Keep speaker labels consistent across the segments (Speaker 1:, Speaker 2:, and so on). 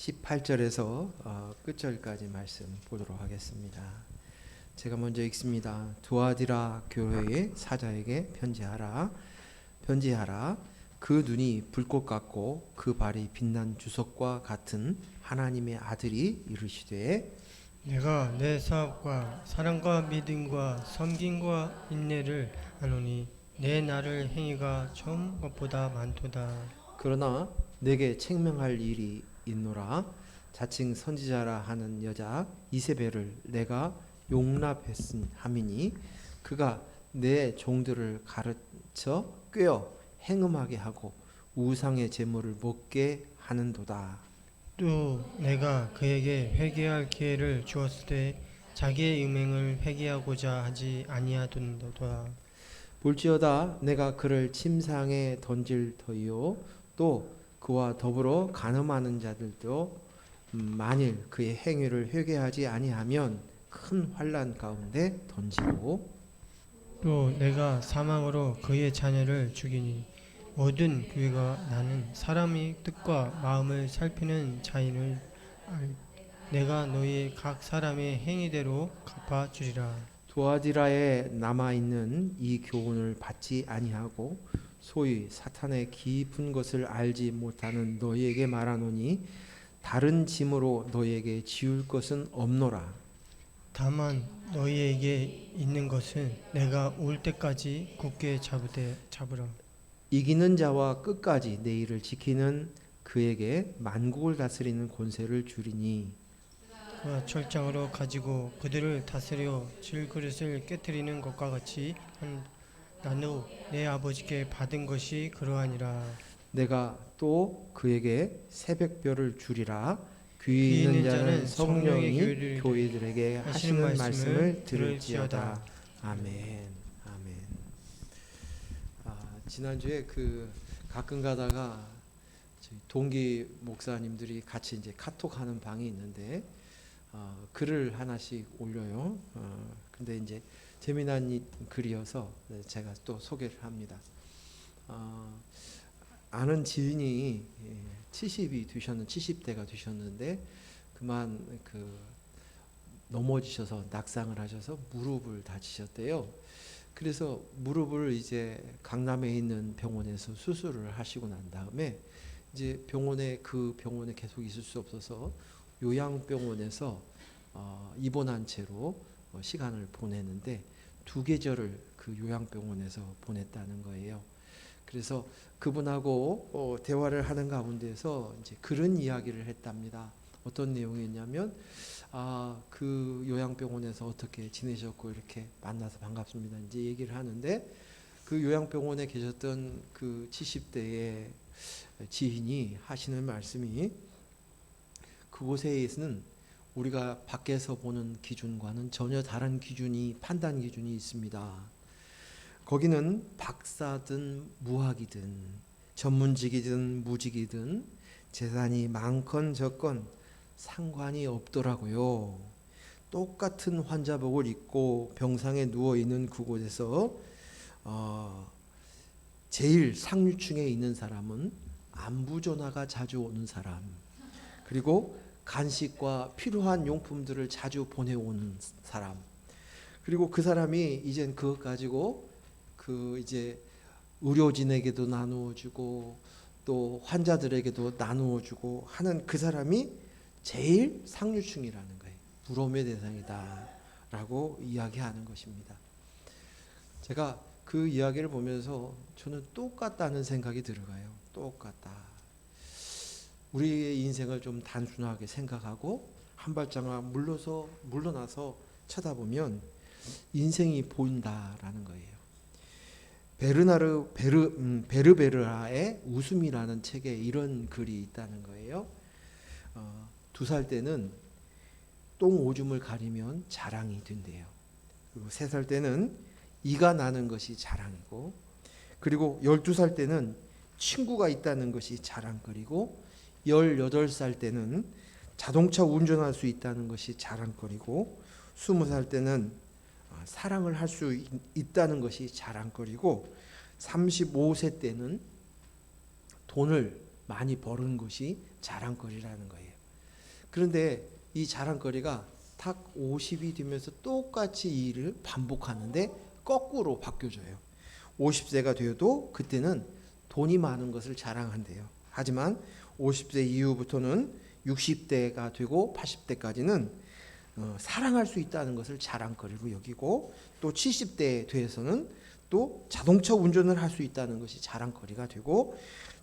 Speaker 1: 18절에서 끝절까지 말씀 보도록 하겠습니다. 제가 먼저 읽습니다. 두아디라 교회의 사자에게 편지하라. 그 눈이 불꽃 같고 그 발이 빛난 주석과 같은 하나님의 아들이 이르시되
Speaker 2: 내가 내 사업과 사랑과 믿음과 섬김과 인내를 아노니 내 나를 행위가 처음 것보다 많도다.
Speaker 1: 그러나 내게 책명할 일이 있노라. 자칭 선지자라 하는 여자 이세벨을 내가 용납했음하미니 그가 내 종들을 가르쳐 꿰어 행음하게 하고 우상의 제물을 먹게 하는도다.
Speaker 2: 또 내가 그에게 회개할 기회를 주었을 때 자기의 음행을 회개하고자 하지 아니하던도다.
Speaker 1: 볼지어다 내가 그를 침상에 던질 터이요 또 그와 더불어 간음하는 자들도 만일 그의 행위를 회개하지 아니하면 큰 환난 가운데 던지고
Speaker 2: 또 내가 사망으로 그의 자녀를 죽이니 모든 교회가 나는 사람의 뜻과 마음을 살피는 자인을 내가 너희 각 사람의 행위대로 갚아주리라.
Speaker 1: 두아디라에 남아있는 이 교훈을 받지 아니하고 소위 사탄의 깊은 것을 알지 못하는 너희에게 말하노니 다른 짐으로 너희에게 지울 것은 없노라.
Speaker 2: 다만 너희에게 있는 것은 내가 올 때까지 굳게 잡으라.
Speaker 1: 이기는 자와 끝까지 내 일을 지키는 그에게 만국을 다스리는 권세를 주리니
Speaker 2: 그가 철장으로 가지고 그들을 다스려 질그릇을 깨뜨리는 것과 같이 나도 내 아버지께 받은 것이 그러하니라.
Speaker 1: 내가 또 그에게 새벽별을 주리라. 귀 있는 자는 성령이 교회들에게 하시는 말씀을 들을지어다. 아멘. 아멘. 지난주에 가끔 가다가 저희 동기 목사님들이 같이 이제 카톡하는 방이 있는데 글을 하나씩 올려요. 근데 이제 재미난 글이어서 제가 또 소개를 합니다. 아는 지인이 70대가 되셨는데 그만 넘어지셔서 낙상을 하셔서 무릎을 다치셨대요. 그래서 무릎을 이제 강남에 있는 병원에서 수술을 하시고 난 다음에 이제 그 병원에 계속 있을 수 없어서 요양병원에서 입원한 채로 시간을 보내는데 2계절을 그 요양병원에서 보냈다는 거예요. 그래서 그분하고 대화를 하는 가운데서 이제 그런 이야기를 했답니다. 어떤 내용이었냐면 그 요양병원에서 어떻게 지내셨고 이렇게 만나서 반갑습니다. 이제 얘기를 하는데 그 요양병원에 계셨던 그 70대의 지인이 하시는 말씀이 그곳에는 우리가 밖에서 보는 기준과는 전혀 다른 판단 기준이 있습니다. 거기는 박사든 무학이든 전문직이든 무직이든 재산이 많건 적건 상관이 없더라고요. 똑같은 환자복을 입고 병상에 누워있는 그곳에서 제일 상류층에 있는 사람은 안부 전화가 자주 오는 사람, 그리고 간식과 필요한 용품들을 자주 보내오는 사람, 그리고 그 사람이 이젠 그것 가지고 이제 의료진에게도 나누어주고 또 환자들에게도 나누어주고 하는 그 사람이 제일 상류층이라는 거예요. 부러움의 대상이다 라고 이야기하는 것입니다. 제가 그 이야기를 보면서 저는 똑같다는 생각이 들어가요. 똑같다. 우리의 인생을 좀 단순하게 생각하고 한 발자국 물러나서 쳐다보면 인생이 보인다라는 거예요. 베르베르아의 웃음이라는 책에 이런 글이 있다는 거예요. 2살 때는 똥 오줌을 가리면 자랑이 된대요. 그리고 3살 때는 이가 나는 것이 자랑이고, 그리고 12살 때는 친구가 있다는 것이 자랑거리고, 18살 때는 자동차 운전할 수 있다는 것이 자랑거리고, 20살 때는 사랑을 할 수 있다는 것이 자랑거리고, 35세 때는 돈을 많이 버는 것이 자랑거리라는 거예요. 그런데 이 자랑거리가 딱 50이 되면서 똑같이 이 일을 반복하는데 거꾸로 바뀌어져요. 50세가 되어도 그때는 돈이 많은 것을 자랑한대요. 하지만 50세 이후부터는 60대가 되고 80대까지는 사랑할 수 있다는 것을 자랑거리로 여기고, 또 70대에 돼서는 또 자동차 운전을 할 수 있다는 것이 자랑거리가 되고,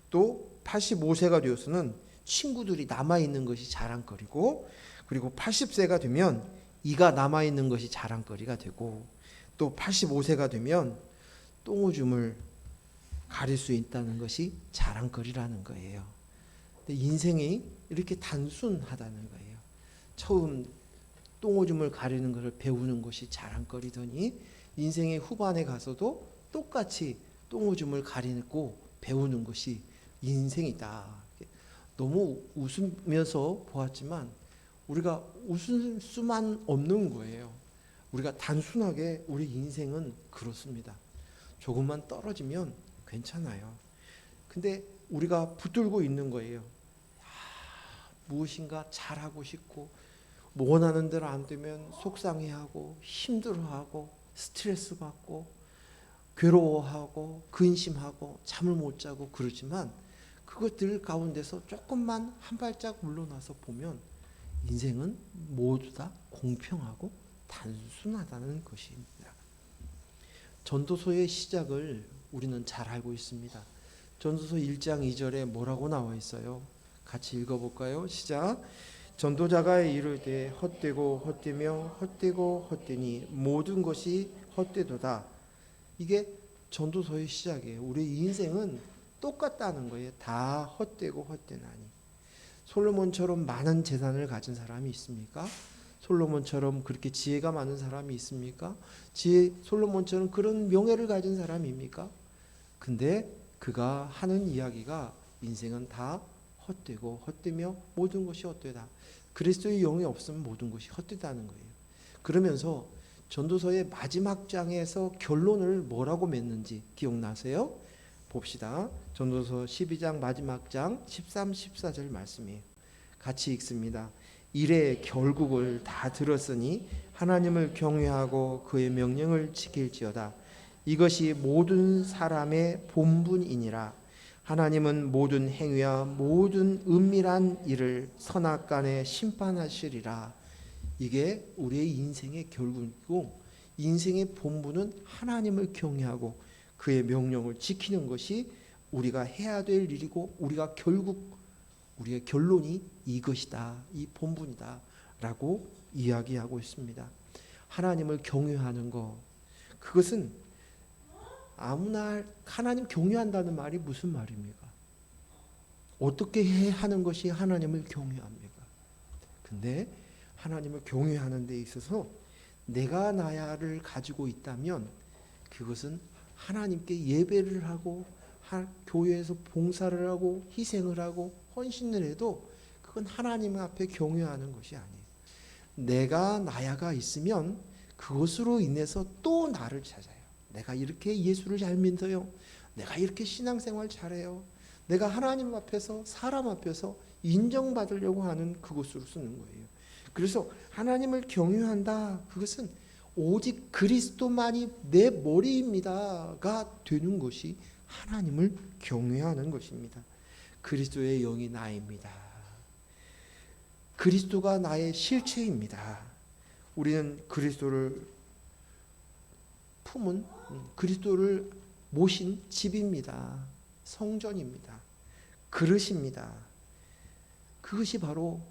Speaker 1: 또 85세가 되어서는 친구들이 남아있는 것이 자랑거리고, 그리고 80세가 되면 이가 남아있는 것이 자랑거리가 되고, 또 85세가 되면 똥오줌을 가릴 수 있다는 것이 자랑거리라는 거예요. 근데 인생이 이렇게 단순하다는 거예요. 처음 똥오줌을 가리는 것을 배우는 것이 자랑거리더니 인생의 후반에 가서도 똑같이 똥오줌을 가리고 배우는 것이 인생이다. 너무 웃으면서 보았지만 우리가 웃을 수만 없는 거예요. 우리가 단순하게 우리 인생은 그렇습니다. 조금만 떨어지면 괜찮아요. 근데 우리가 붙들고 있는 거예요. 무엇인가 잘하고 싶고, 원하는 대로 안 되면 속상해하고 힘들어하고 스트레스 받고 괴로워하고 근심하고 잠을 못 자고 그러지만, 그것들 가운데서 조금만 한 발짝 물러나서 보면 인생은 모두 다 공평하고 단순하다는 것입니다. 전도서의 시작을 우리는 잘 알고 있습니다. 전도서 1장 2절에 뭐라고 나와 있어요? 같이 읽어볼까요? 시작. 전도자가 이르되 헛되고 헛되며 헛되고 헛되니 모든 것이 헛되도다. 이게 전도서의 시작이에요. 우리 인생은 똑같다는 거예요. 다 헛되고 헛되나니. 솔로몬처럼 많은 재산을 가진 사람이 있습니까? 솔로몬처럼 그렇게 지혜가 많은 사람이 있습니까? 솔로몬처럼 그런 명예를 가진 사람입니까? 근데 그가 하는 이야기가 인생은 다 헛되고 헛되며 모든 것이 헛되다. 그리스도의 영이 없으면 모든 것이 헛되다는 거예요. 그러면서 전도서의 마지막 장에서 결론을 뭐라고 맺는지 기억나세요? 봅시다. 전도서 12장 마지막 장 13, 14절 말씀이에요. 같이 읽습니다. 이래 결국을 다 들었으니 하나님을 경외하고 그의 명령을 지킬지어다. 이것이 모든 사람의 본분이니라. 하나님은 모든 행위와 모든 은밀한 일을 선악간에 심판하시리라. 이게 우리의 인생의 결국이고, 인생의 본분은 하나님을 경외하고 그의 명령을 지키는 것이 우리가 해야 될 일이고, 우리가 결국 우리의 결론이 이것이다, 이 본분이다 라고 이야기하고 있습니다. 하나님을 경외하는 것, 그것은 아무나 하나님 경외한다는 말이 무슨 말입니까? 어떻게 하는 것이 하나님을 경외합니까? 근데 하나님을 경외하는 데 있어서 내가 나야를 가지고 있다면 그것은 하나님께 예배를 하고 교회에서 봉사를 하고 희생을 하고 헌신을 해도 그건 하나님 앞에 경외하는 것이 아니에요. 내가 나야가 있으면 그것으로 인해서 또 나를 찾아요. 내가 이렇게 예수를 잘 믿어요. 내가 이렇게 신앙생활 잘해요. 내가 하나님 앞에서 사람 앞에서 인정받으려고 하는 그것으로 쓰는 거예요. 그래서 하나님을 경외한다. 그것은 오직 그리스도만이 내 머리입니다가 되는 것이 하나님을 경외하는 것입니다. 그리스도의 영이 나입니다. 그리스도가 나의 실체입니다. 우리는 그리스도를 품은, 그리스도를 모신 집입니다. 성전입니다. 그릇입니다. 그것이 바로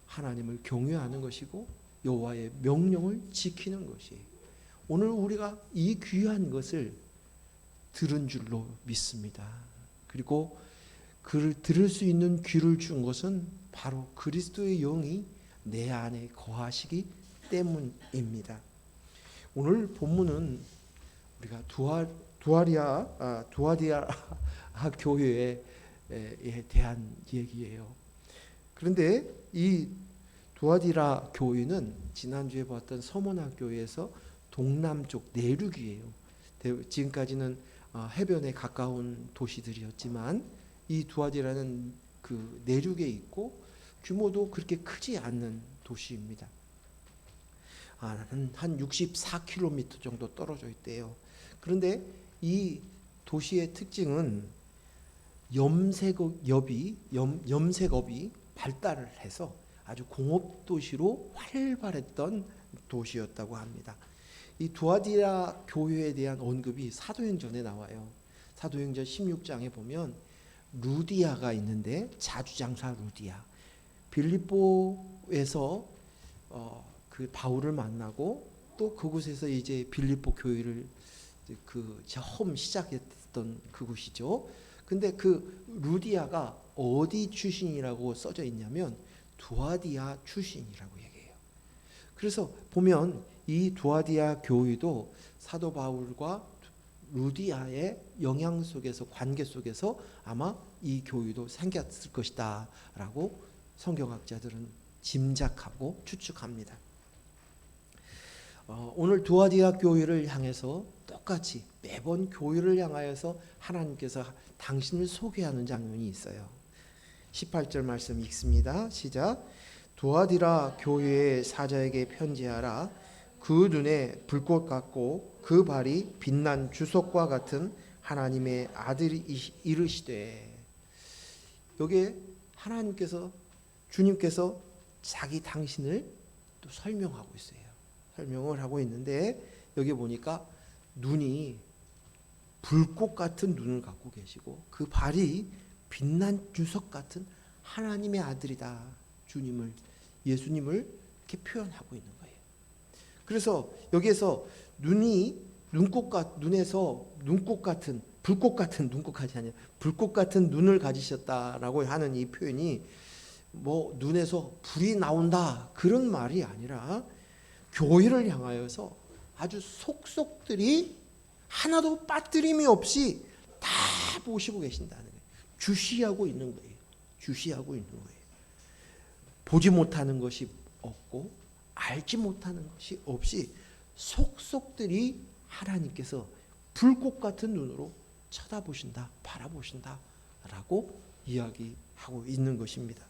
Speaker 1: 하나님을 경외하는 것이고 여호와의 명령을 지키는 것이에요. 오늘 우리가 이 귀한 것을 들은 줄로 믿습니다. 그리고 그를 들을 수 있는 귀를 준 것은 바로 그리스도의 영이 내 안에 거하시기 때문입니다. 오늘 본문은 우리가 두아디아 교회에 대한 얘기예요. 그런데 이 두아디라 교회는 지난주에 봤던 서머나 교회에서 동남쪽 내륙이에요. 지금까지는 해변에 가까운 도시들이었지만 이 두아디라는 그 내륙에 있고 규모도 그렇게 크지 않는 도시입니다. 한 64km 정도 떨어져 있대요. 그런데 이 도시의 특징은 염색업이 발달을 해서 아주 공업 도시로 활발했던 도시였다고 합니다. 이 두아디라 교회에 대한 언급이 사도행전에 나와요. 사도행전 16장에 보면 루디아가 있는데, 자주장사 루디아, 빌립보에서 그 바울을 만나고 또 그곳에서 이제 빌립보 교회를 처음 시작했던 그곳이죠. 근데 그 루디아가 어디 출신이라고 써져 있냐면 두아디아 출신이라고 얘기해요. 그래서 보면 이 두아디아 교회도 사도 바울과 루디아의 영향 속에서, 관계 속에서 아마 이 교회도 생겼을 것이다 라고 성경학자들은 짐작하고 추측합니다. 오늘 두아디아 교회를 향해서 똑같이 매번 교회를 향하여서 하나님께서 당신을 소개하는 장면이 있어요. 18절 말씀 읽습니다. 시작. 두아디라 교회의 사자에게 편지하라. 그 눈에 불꽃 같고 그 발이 빛난 주석과 같은 하나님의 아들이 이르시되. 여기에 하나님께서, 주님께서 당신을 또 설명하고 있어요. 설명을 하고 있는데 여기 보니까 눈이 불꽃 같은 눈을 갖고 계시고 그 발이 빛난 주석 같은 하나님의 아들이다. 주님을, 예수님을 이렇게 표현하고 있는 거예요. 그래서 여기에서 눈에서 눈꽃 같은, 불꽃 같은, 눈꽃까지 아니라 불꽃 같은 눈을 가지셨다라고 하는 이 표현이 뭐 눈에서 불이 나온다 그런 말이 아니라 교회를 향하여서 아주 속속들이 하나도 빠뜨림이 없이 다 보시고 계신다는 거예요. 주시하고 있는 거예요. 주시하고 있는 거예요. 보지 못하는 것이 없고 알지 못하는 것이 없이 속속들이 하나님께서 불꽃 같은 눈으로 쳐다보신다, 바라보신다 라고 이야기하고 있는 것입니다.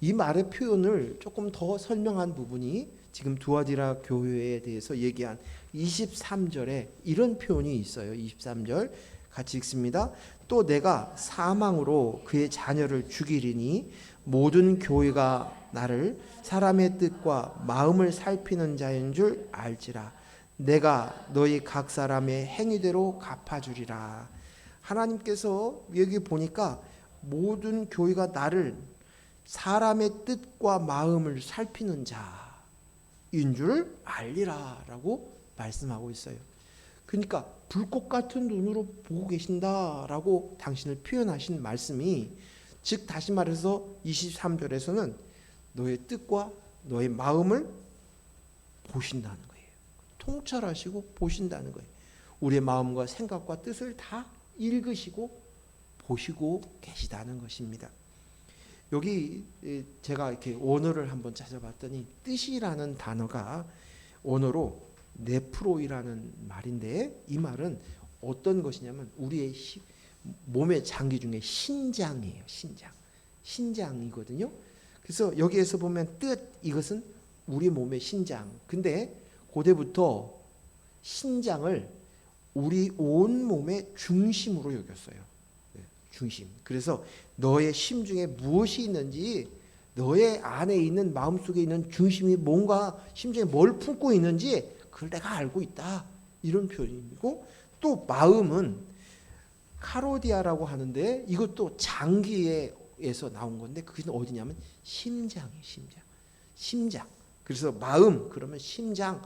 Speaker 1: 이 말의 표현을 조금 더 설명한 부분이 지금 두아디라 교회에 대해서 얘기한 23절에 이런 표현이 있어요. 23절 같이 읽습니다. 또 내가 사망으로 그의 자녀를 죽이리니 모든 교회가 나를 사람의 뜻과 마음을 살피는 자인 줄 알지라. 내가 너희 각 사람의 행위대로 갚아주리라. 하나님께서 여기 보니까 모든 교회가 나를 사람의 뜻과 마음을 살피는 자인 줄 알리라 라고 말씀하고 있어요. 그러니까 불꽃 같은 눈으로 보고 계신다라고 당신을 표현하신 말씀이, 즉 다시 말해서 23절에서는 너의 뜻과 너의 마음을 보신다는 거예요. 통찰하시고 보신다는 거예요. 우리의 마음과 생각과 뜻을 다 읽으시고 보시고 계시다는 것입니다. 여기 제가 이렇게 원어를 한번 찾아봤더니 뜻이라는 단어가 원어로 네프로이라는 말인데, 이 말은 어떤 것이냐면 우리의 몸의 장기 중에 신장이에요. 신장이거든요. 그래서 여기에서 보면 뜻, 이것은 우리 몸의 신장. 근데 고대부터 신장을 우리 온 몸의 중심으로 여겼어요. 중심. 그래서 너의 심중에 무엇이 있는지, 너의 안에 있는, 마음속에 있는 중심이 뭔가, 심중에 뭘 품고 있는지 그걸 내가 알고 있다, 이런 표현이고, 또 마음은 카로디아라고 하는데 이것도 장기에서 나온 건데 그게 어디냐면 심장이에요. 심장. 그래서 마음 그러면 심장,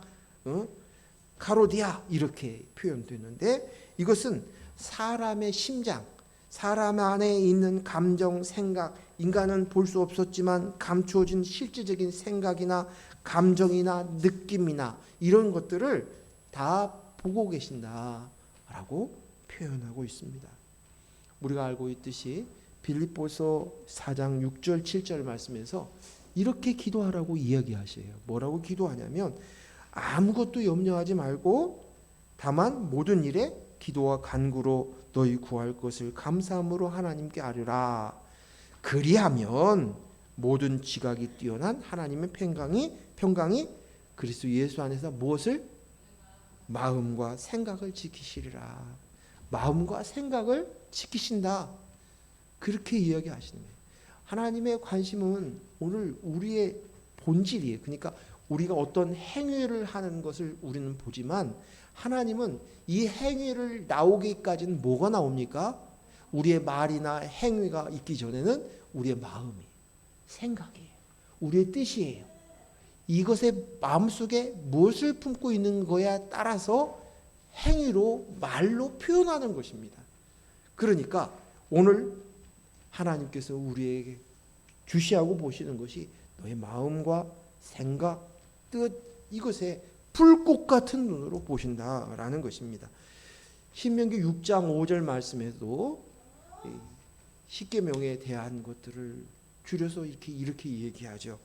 Speaker 1: 카로디아 이렇게 표현되는데, 이것은 사람의 심장, 사람 안에 있는 감정, 생각, 인간은 볼 수 없었지만 감추어진 실질적인 생각이나 감정이나 느낌이나 이런 것들을 다 보고 계신다라고 표현하고 있습니다. 우리가 알고 있듯이 빌립보서 4장 6절 7절 말씀에서 이렇게 기도하라고 이야기하셔요. 뭐라고 기도하냐면 아무것도 염려하지 말고 다만 모든 일에 기도와 간구로 너희 구할 것을 감사함으로 하나님께 아뢰라. 그리하면 모든 지각이 뛰어난 하나님의 평강이 그리스도 예수 안에서 무엇을? 마음과 생각을 지키시리라. 마음과 생각을 지키신다. 그렇게 이야기하시는 거예요. 하나님의 관심은 오늘 우리의 본질이에요. 그러니까 우리가 어떤 행위를 하는 것을 우리는 보지만 하나님은 이 행위를 나오기까지는 뭐가 나옵니까? 우리의 말이나 행위가 있기 전에는 우리의 마음이, 생각이에요. 우리의 뜻이에요. 이것의 마음속에 무엇을 품고 있는 거에 따라서 행위로, 말로 표현하는 것입니다. 그러니까 오늘 하나님께서 우리에게 주시하고 보시는 것이 너의 마음과 생각, 뜻, 이것에 불꽃 같은 눈으로 보신다라는 것입니다. 신명기 6장 5절 말씀에도 십계명에 대한 것들을 줄여서 이렇게 얘기하죠.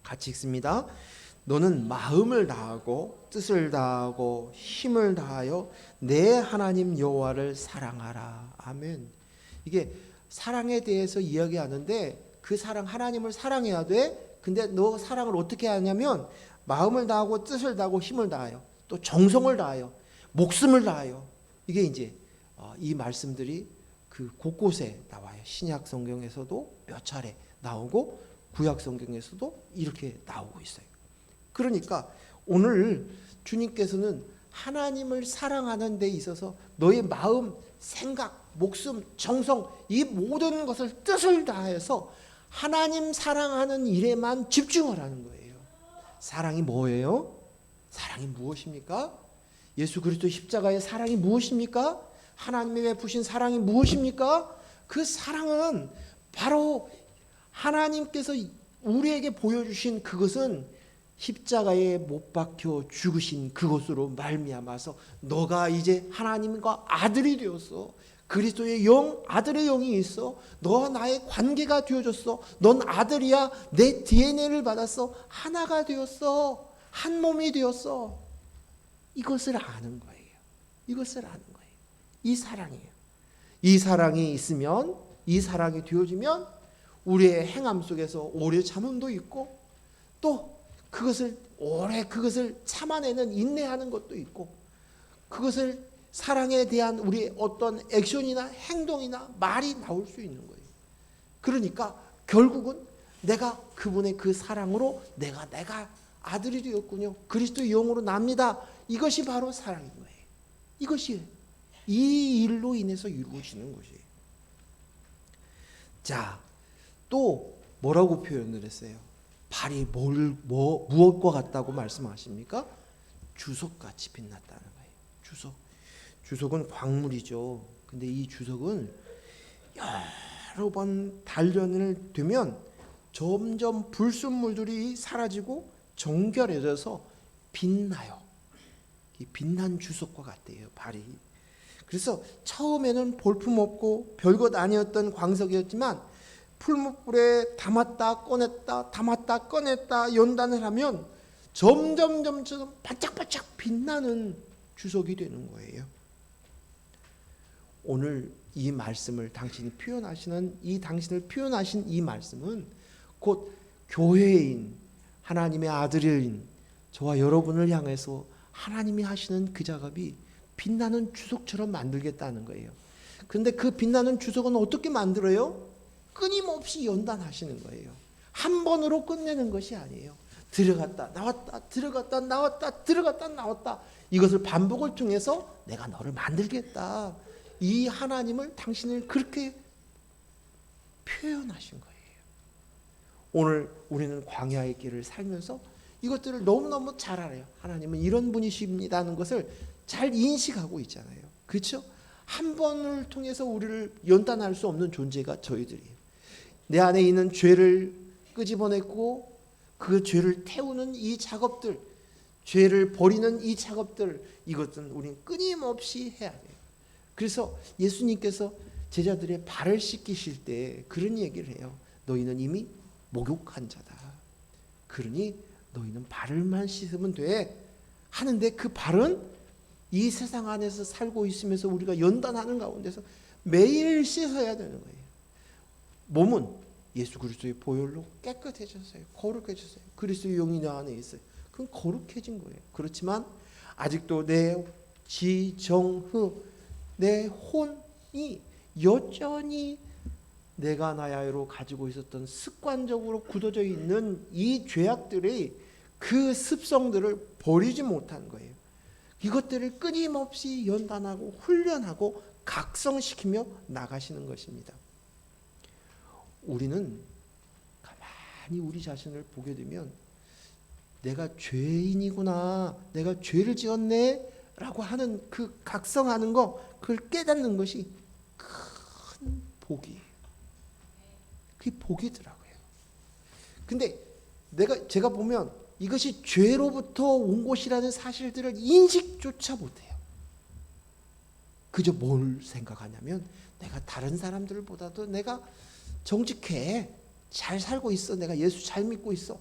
Speaker 1: 같이 읽습니다. 너는 마음을 다하고 뜻을 다하고 힘을 다하여 내 하나님 여호와를 사랑하라. 아멘. 이게 사랑에 대해서 이야기하는데 그 사랑, 하나님을 사랑해야 돼. 근데 너 사랑을 어떻게 하냐면 마음을 다하고 뜻을 다하고 힘을 다하여 또 정성을 다하여 목숨을 다하여. 이게 이제 이 말씀들이 그 곳곳에 나와요. 신약 성경에서도 몇 차례 나오고 구약 성경에서도 이렇게 나오고 있어요. 그러니까 오늘 주님께서는 하나님을 사랑하는 데 있어서 너의 마음, 생각, 목숨, 정성 이 모든 것을 뜻을 다해서 하나님 사랑하는 일에만 집중을 하는 거예요. 사랑이 뭐예요? 사랑이 무엇입니까? 예수 그리스도 십자가의 사랑이 무엇입니까? 하나님이 베푸신 사랑이 무엇입니까? 그 사랑은 바로 하나님께서 우리에게 보여주신 그것은 십자가에 못 박혀 죽으신 그것으로 말미암아서 너가 이제 하나님과 아들이 되었어. 그리스도의 영, 아들의 영이 있어. 너와 나의 관계가 되어졌어. 넌 아들이야. 내 DNA를 받았어. 하나가 되었어. 한 몸이 되었어. 이것을 아는 거예요. 이것을 아는 거예요. 이 사랑이에요. 이 사랑이 있으면, 이 사랑이 되어지면 우리의 행함 속에서 오래 참음도 있고 또 그것을 참아내는 인내하는 것도 있고 그것을 사랑에 대한 우리의 어떤 액션이나 행동이나 말이 나올 수 있는 거예요. 그러니까 결국은 내가 그분의 그 사랑으로 내가 아들이 되었군요. 그리스도의 영으로 납니다. 이것이 바로 사랑인 거예요. 이것이 이 일로 인해서 이루어지는 것이에요. 자, 또 뭐라고 표현을 했어요? 발이 무엇과 같다고 말씀하십니까? 주석같이 빛났다는 거예요. 주석은 광물이죠. 근데 이 주석은 여러 번 단련을 되면 점점 불순물들이 사라지고 정결해져서 빛나요. 빛난 주석과 같대요, 발이. 그래서 처음에는 볼품없고 별것 아니었던 광석이었지만 풀무불에 담았다 꺼냈다 연단을 하면 점점 반짝반짝 빛나는 주석이 되는 거예요. 오늘 이 말씀을 당신을 표현하신 이 말씀은 곧 교회인 하나님의 아들인 저와 여러분을 향해서 하나님이 하시는 그 작업이 빛나는 주석처럼 만들겠다는 거예요. 그런데 그 빛나는 주석은 어떻게 만들어요? 끊임없이 연단하시는 거예요. 한 번으로 끝내는 것이 아니에요. 들어갔다 나왔다 이것을 반복을 통해서 내가 너를 만들겠다. 이 하나님을 당신을 그렇게 표현하신 거예요. 오늘 우리는 광야의 길을 살면서 이것들을 너무너무 잘 알아요. 하나님은 이런 분이십니다는 것을 잘 인식하고 있잖아요. 그렇죠? 한 번을 통해서 우리를 연단할 수 없는 존재가 저희들이에요. 내 안에 있는 죄를 끄집어냈고 그 죄를 태우는 이 작업들, 죄를 버리는 이 작업들, 이것은 우리는 끊임없이 해야 돼요. 그래서 예수님께서 제자들의 발을 씻기실 때 그런 얘기를 해요. 너희는 이미 목욕한 자다. 그러니 너희는 발을만 씻으면 돼. 하는데 그 발은 이 세상 안에서 살고 있으면서 우리가 연단하는 가운데서 매일 씻어야 되는 거예요. 몸은 예수 그리스도의 보혈로 깨끗해졌어요. 거룩해졌어요. 그리스도의 영이 내 안에 있어요. 그건 거룩해진 거예요. 그렇지만 아직도 내 지정후, 내 혼이 여전히 내가 나야로 가지고 있었던 습관적으로 굳어져 있는 이 죄악들의 그 습성들을 버리지 못한 거예요. 이것들을 끊임없이 연단하고 훈련하고 각성시키며 나가시는 것입니다. 우리는 가만히 우리 자신을 보게 되면 내가 죄인이구나, 내가 죄를 지었네 라고 하는 그 각성하는 거, 그걸 깨닫는 것이 큰 복이에요. 그게 복이더라고요. 근데 제가 보면 이것이 죄로부터 온 것이라는 사실들을 인식조차 못해요. 그저 뭘 생각하냐면 내가 다른 사람들보다도 내가 정직해, 잘 살고 있어, 내가 예수 잘 믿고 있어.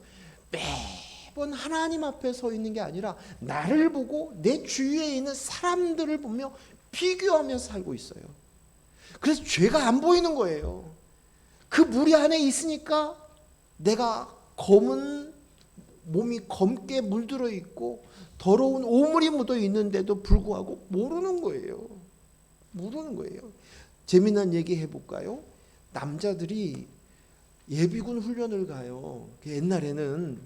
Speaker 1: 매번 하나님 앞에 서 있는 게 아니라 나를 보고 내 주위에 있는 사람들을 보며 비교하면서 살고 있어요. 그래서 죄가 안 보이는 거예요. 그 무리 안에 있으니까 내가 몸이 검게 물들어 있고 더러운 오물이 묻어 있는데도 불구하고 모르는 거예요. 모르는 거예요. 재미난 얘기 해볼까요? 남자들이 예비군 훈련을 가요. 옛날에는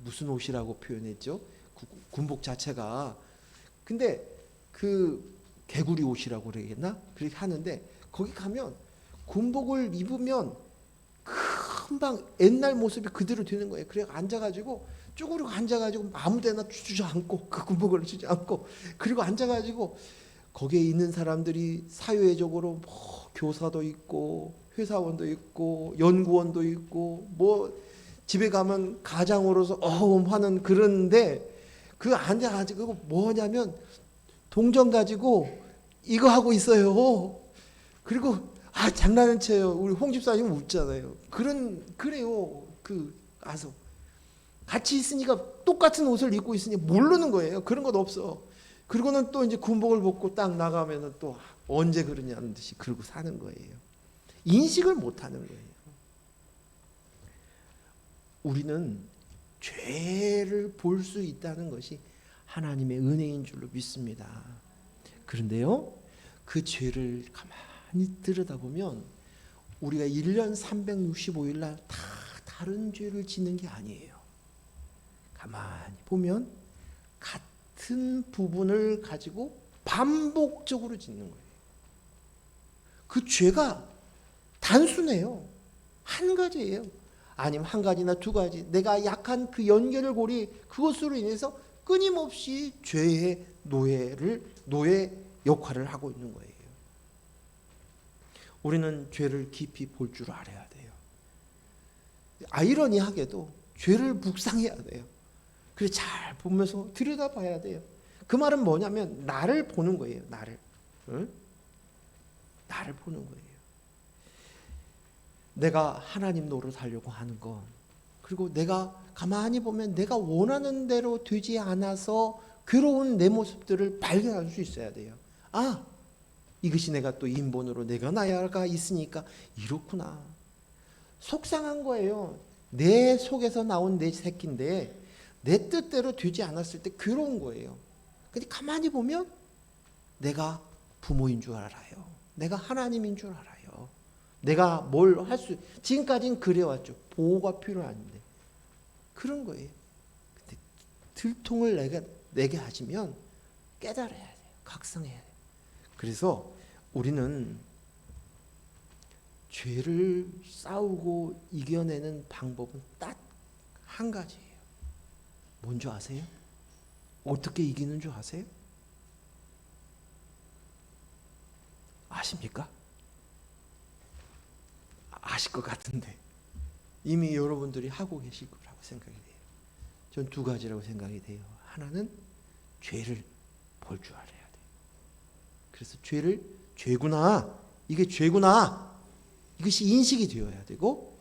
Speaker 1: 무슨 옷이라고 표현했죠? 군복 자체가. 근데 개구리 옷이라고 그러겠나? 그렇게 하는데 거기 가면 군복을 입으면 금방 옛날 모습이 그대로 되는 거예요. 그래 앉아가지고 쭈그리고 앉아가지고 아무데나 주저앉고 그 군복을 주저앉고 그리고 앉아가지고 거기에 있는 사람들이 사회적으로 교사도 있고 회사원도 있고 연구원도 있고 집에 가면 가장으로서 하는 그런데 그 앉아가지고 뭐냐면 동전 가지고 이거 하고 있어요. 그리고 장난은 쳐요. 우리 홍 집사님은 웃잖아요. 그래요. 가서 같이 있으니까 똑같은 옷을 입고 있으니 모르는 거예요. 그런 것 없어. 그리고는 또 이제 군복을 벗고 딱 나가면은 또 언제 그러냐는 듯이 그러고 사는 거예요. 인식을 못 하는 거예요. 우리는 죄를 볼 수 있다는 것이 하나님의 은혜인 줄로 믿습니다. 그런데요, 그 죄를 가만히 들여다보면 우리가 1년 365일 날 다 다른 죄를 짓는 게 아니에요. 가만히 보면 같은 부분을 가지고 반복적으로 짓는 거예요. 그 죄가 단순해요. 한 가지예요. 아니면 한 가지나 두 가지. 내가 약한 그 연결고리 그것으로 인해서 끊임없이 죄의 노예 역할을 하고 있는 거예요. 우리는 죄를 깊이 볼 줄 알아야 돼요. 아이러니하게도 죄를 묵상해야 돼요. 그래서 잘 보면서 들여다봐야 돼요. 그 말은 뭐냐면 나를 보는 거예요. 나를. 응? 나를 보는 거예요. 내가 하나님 노릇하려고 하는 건, 그리고 내가 가만히 보면 내가 원하는 대로 되지 않아서 괴로운 내 모습들을 발견할 수 있어야 돼요. 이것이 내가 또 인본으로 내가 나야가 있으니까 이렇구나. 속상한 거예요. 내 속에서 나온 내 새끼인데 내 뜻대로 되지 않았을 때 괴로운 거예요. 근데 가만히 보면 내가 부모인 줄 알아요. 내가 하나님인 줄 알아요. 내가 뭘 지금까지는 그래왔죠. 보호가 필요한데. 그런 거예요. 근데 들통을 내게 하시면 깨달아야 돼요. 각성해야 돼요. 그래서 우리는 죄를 싸우고 이겨내는 방법은 딱 한 가지예요. 뭔지 아세요? 어떻게 이기는 줄 아세요? 아십니까? 아실 것 같은데 이미 여러분들이 하고 계실 거라고 생각이 돼요. 전 두 가지라고 생각이 돼요. 하나는 죄를 볼 줄 알아야 돼요. 그래서 죄구나, 이게 죄구나, 이것이 인식이 되어야 되고,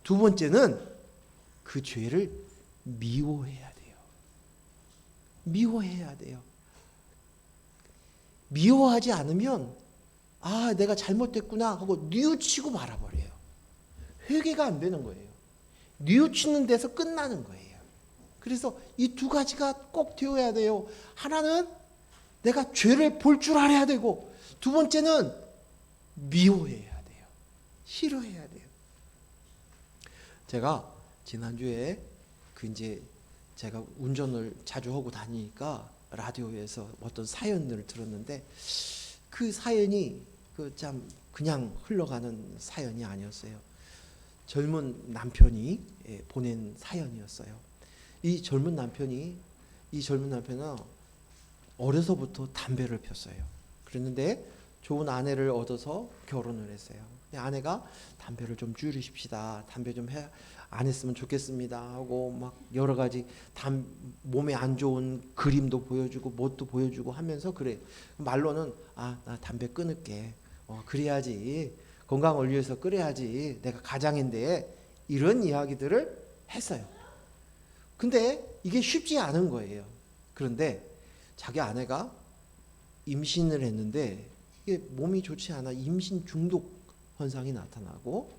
Speaker 1: 두 번째는 그 죄를 미워해야 돼요. 미워해야 돼요. 미워하지 않으면 아, 내가 잘못됐구나 하고 뉘우치고 말아버려요. 회개가 안 되는 거예요. 뉘우치는 데서 끝나는 거예요. 그래서 이 두 가지가 꼭 되어야 돼요. 하나는 내가 죄를 볼 줄 알아야 되고, 두 번째는 미워해야 돼요. 싫어해야 돼요. 제가 지난주에 이제 제가 운전을 자주 하고 다니니까 라디오에서 어떤 사연을 들었는데, 그 사연이 참 그냥 흘러가는 사연이 아니었어요. 젊은 남편이 보낸 사연이었어요. 이 젊은 남편은 어려서부터 담배를 폈어요. 그랬는데 좋은 아내를 얻어서 결혼을 했어요. 아내가 담배를 좀 줄이십시다. 담배 좀 안 했으면 좋겠습니다 하고 막 여러 가지 몸에 안 좋은 그림도 보여주고 뭣도 보여주고 하면서 그래. 말로는 나 담배 끊을게. 그래야지. 건강을 위해서 끊어야지. 내가 가장인데. 이런 이야기들을 했어요. 근데 이게 쉽지 않은 거예요. 그런데 자기 아내가 임신을 했는데 이게 몸이 좋지 않아 임신 중독 현상이 나타나고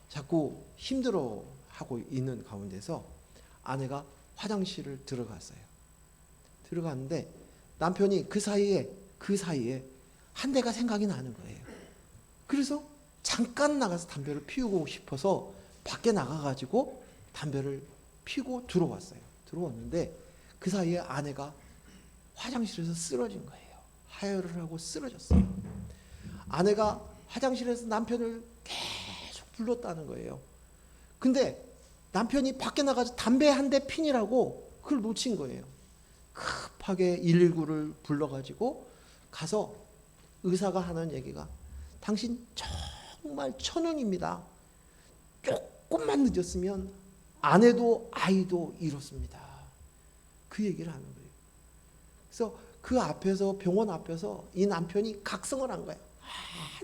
Speaker 1: 자꾸 힘들어하고 있는 가운데서 아내가 화장실을 들어갔어요. 들어갔는데 남편이 그 사이에 한 대가 생각이 나는 거예요. 그래서 잠깐 나가서 담배를 피우고 싶어서 밖에 나가가지고 담배를 피고 들어왔어요. 들어왔는데 그 사이에 아내가 화장실에서 쓰러진 거예요. 하혈을 하고 쓰러졌어요. 아내가 화장실에서 남편을 계속 불렀다는 거예요. 근데 남편이 밖에 나가서 담배 한 대 피니라고 그걸 놓친 거예요. 급하게 119를 불러가지고 가서 의사가 하는 얘기가 당신 정말 천운입니다. 조금만 늦었으면 아내도 아이도 잃었습니다. 그 얘기를 하는 거예요. 그래서 그 앞에서 병원 앞에서 이 남편이 각성을 한 거예요.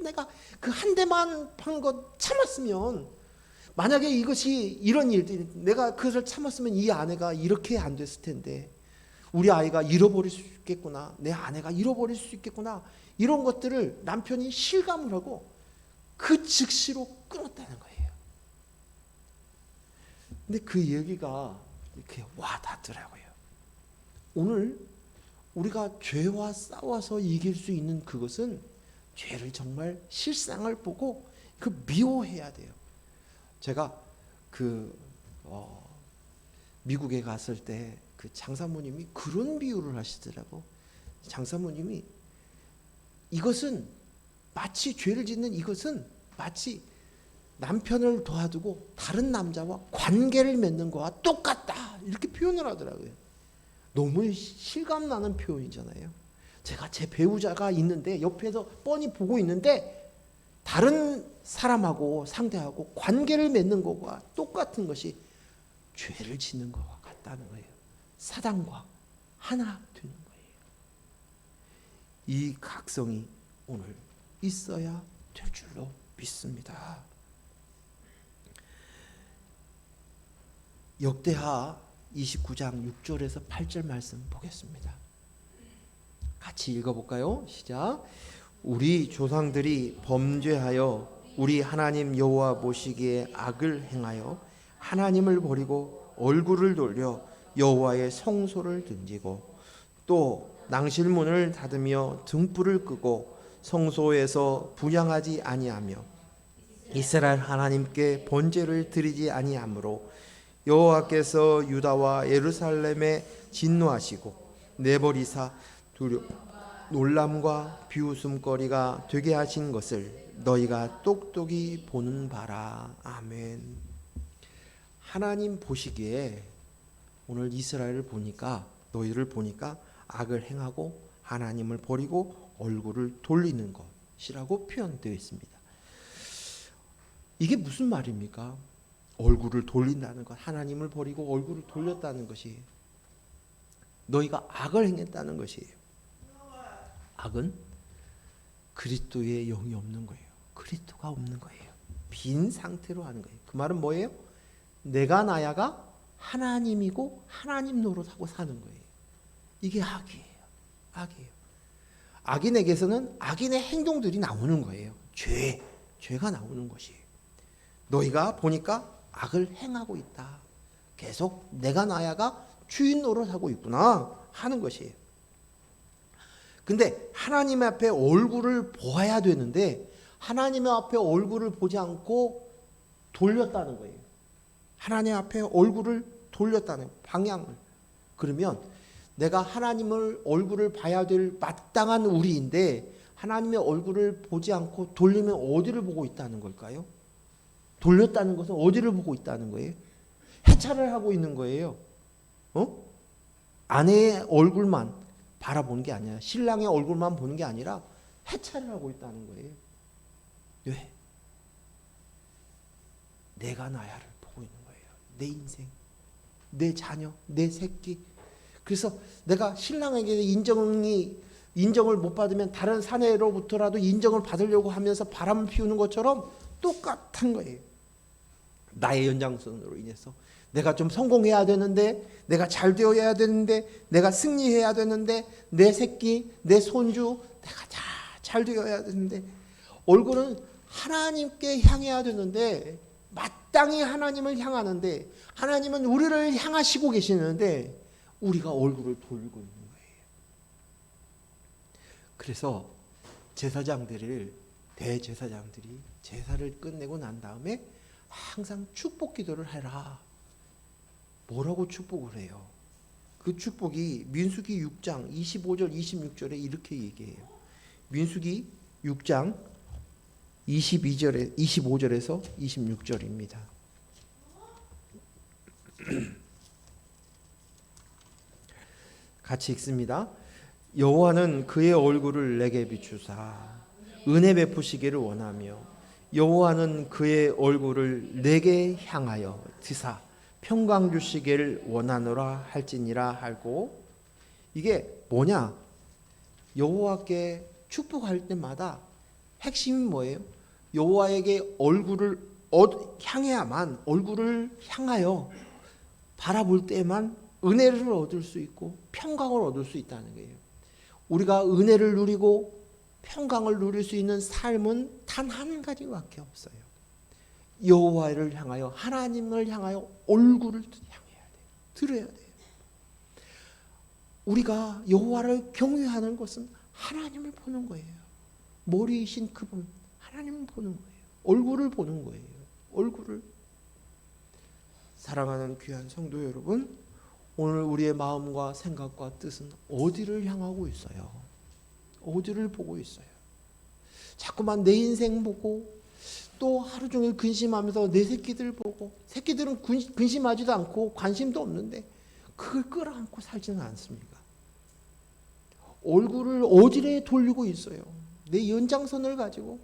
Speaker 1: 내가 그 한 대만 판 것 참았으면 만약에 이것이 이런 일들이 내가 그것을 참았으면 이 아내가 이렇게 안 됐을 텐데 우리 아이가 잃어버릴 수 있겠구나. 내 아내가 잃어버릴 수 있겠구나. 이런 것들을 남편이 실감을 하고 그 즉시로 끊었다는 거예요. 근데 그 얘기가 이렇게 와닿더라고요. 오늘 우리가 죄와 싸워서 이길 수 있는 그것은 죄를 정말 실상을 보고 미워해야 돼요. 제가 미국에 갔을 때 그 장사모님이 그런 비유를 하시더라고. 장사모님이 이것은 마치 죄를 짓는 이것은 마치 남편을 도와두고 다른 남자와 관계를 맺는 거와 똑같다 이렇게 표현을 하더라고요. 너무 실감나는 표현이잖아요. 제가 제 배우자가 있는데 옆에서 뻔히 보고 있는데 다른 사람하고 상대하고 관계를 맺는 것과 똑같은 것이 죄를 짓는 것과 같다는 거예요. 사단과 하나 되는 거예요. 이 각성이 오늘 있어야 될 줄로 믿습니다. 역대하 29장 6절에서 8절 말씀 보겠습니다. 같이 읽어볼까요? 시작. 우리 조상들이 범죄하여 우리 하나님 여호와 보시기에 악을 행하여 하나님을 버리고 얼굴을 돌려 여호와의 성소를 등지고 또 낭실문을 닫으며 등불을 끄고 성소에서 분향하지 아니하며 이스라엘 하나님께 번제를 드리지 아니하므로 여호와께서 유다와 예루살렘에 진노하시고 내버리사 놀람과 비웃음거리가 되게 하신 것을 너희가 똑똑히 보는 바라. 아멘. 하나님 보시기에 오늘 이스라엘을 보니까 너희를 보니까 악을 행하고 하나님을 버리고 얼굴을 돌리는 것이라고 표현되어 있습니다. 이게 무슨 말입니까? 얼굴을 돌린다는 것, 하나님을 버리고 얼굴을 돌렸다는 것이 너희가 악을 행했다는 것이에요. 악은 그리스도의 영이 없는 거예요. 그리스도가 없는 거예요. 빈 상태로 하는 거예요. 그 말은 뭐예요? 내가 나야가 하나님이고 하나님 노릇하고 사는 거예요. 이게 악이에요. 악이에요. 악인에게서는 악인의 행동들이 나오는 거예요. 죄가 나오는 것이. 너희가 보니까 악을 행하고 있다. 계속 내가 나야가 주인 노릇하고 있구나 하는 것이에요. 근데 하나님 앞에 얼굴을 보아야 되는데 하나님 앞에 얼굴을 보지 않고 돌렸다는 거예요. 하나님 앞에 얼굴을 돌렸다는 방향을. 그러면 내가 하나님을 얼굴을 봐야 될 마땅한 우리인데 하나님의 얼굴을 보지 않고 돌리면 어디를 보고 있다는 걸까요? 돌렸다는 것은 어디를 보고 있다는 거예요? 해찰을 하고 있는 거예요. 아내의 얼굴만 바라보는 게 아니라 신랑의 얼굴만 보는 게 아니라 해찰을 하고 있다는 거예요. 왜? 내가 나야를 보고 있는 거예요. 내 인생, 내 자녀, 내 새끼. 그래서 내가 신랑에게 인정을 못 받으면 다른 사내로부터라도 인정을 받으려고 하면서 바람을 피우는 것처럼 똑같은 거예요. 나의 연장선으로 인해서 내가 좀 성공해야 되는데, 내가 잘 되어야 되는데, 내가 승리해야 되는데, 내 새끼, 내 손주, 내가 다 잘 되어야 되는데, 얼굴은 하나님께 향해야 되는데, 마땅히 하나님을 향하는데, 하나님은 우리를 향하시고 계시는데, 우리가 얼굴을 돌리고 있는 거예요. 그래서 대제사장들이 제사를 끝내고 난 다음에 항상 축복 기도를 해라. 뭐라고 축복을 해요? 그 축복이 민수기 6장 25절 26절에 이렇게 얘기해요. 민수기 6장 25절에서 26절입니다. 같이 읽습니다. 여호와는 그의 얼굴을 내게 비추사 은혜 베푸시기를 원하며 여호와는 그의 얼굴을 내게 향하여 드사 평강 주시기를 원하노라 할지니라 하고, 이게 뭐냐? 여호와께 축복할 때마다 핵심이 뭐예요? 여호와에게 얼굴을 향해야만, 얼굴을 향하여 바라볼 때만 은혜를 얻을 수 있고 평강을 얻을 수 있다는 거예요. 우리가 은혜를 누리고 평강을 누릴 수 있는 삶은 단 한 가지밖에 없어요. 여호와를 향하여, 하나님을 향하여 얼굴을 향해야 돼요. 들어야 돼요. 우리가 여호와를 경외하는 것은 하나님을 보는 거예요. 머리이신 그분 하나님을 보는 거예요. 얼굴을 보는 거예요. 얼굴을. 사랑하는 귀한 성도 여러분, 오늘 우리의 마음과 생각과 뜻은 어디를 향하고 있어요? 어디를 보고 있어요? 자꾸만 내 인생 보고 또 하루 종일 근심하면서 내 새끼들 보고, 새끼들은 근심하지도 않고 관심도 없는데 그걸 끌어안고 살지는 않습니까? 얼굴을 어디에 돌리고 있어요? 내 연장선을 가지고.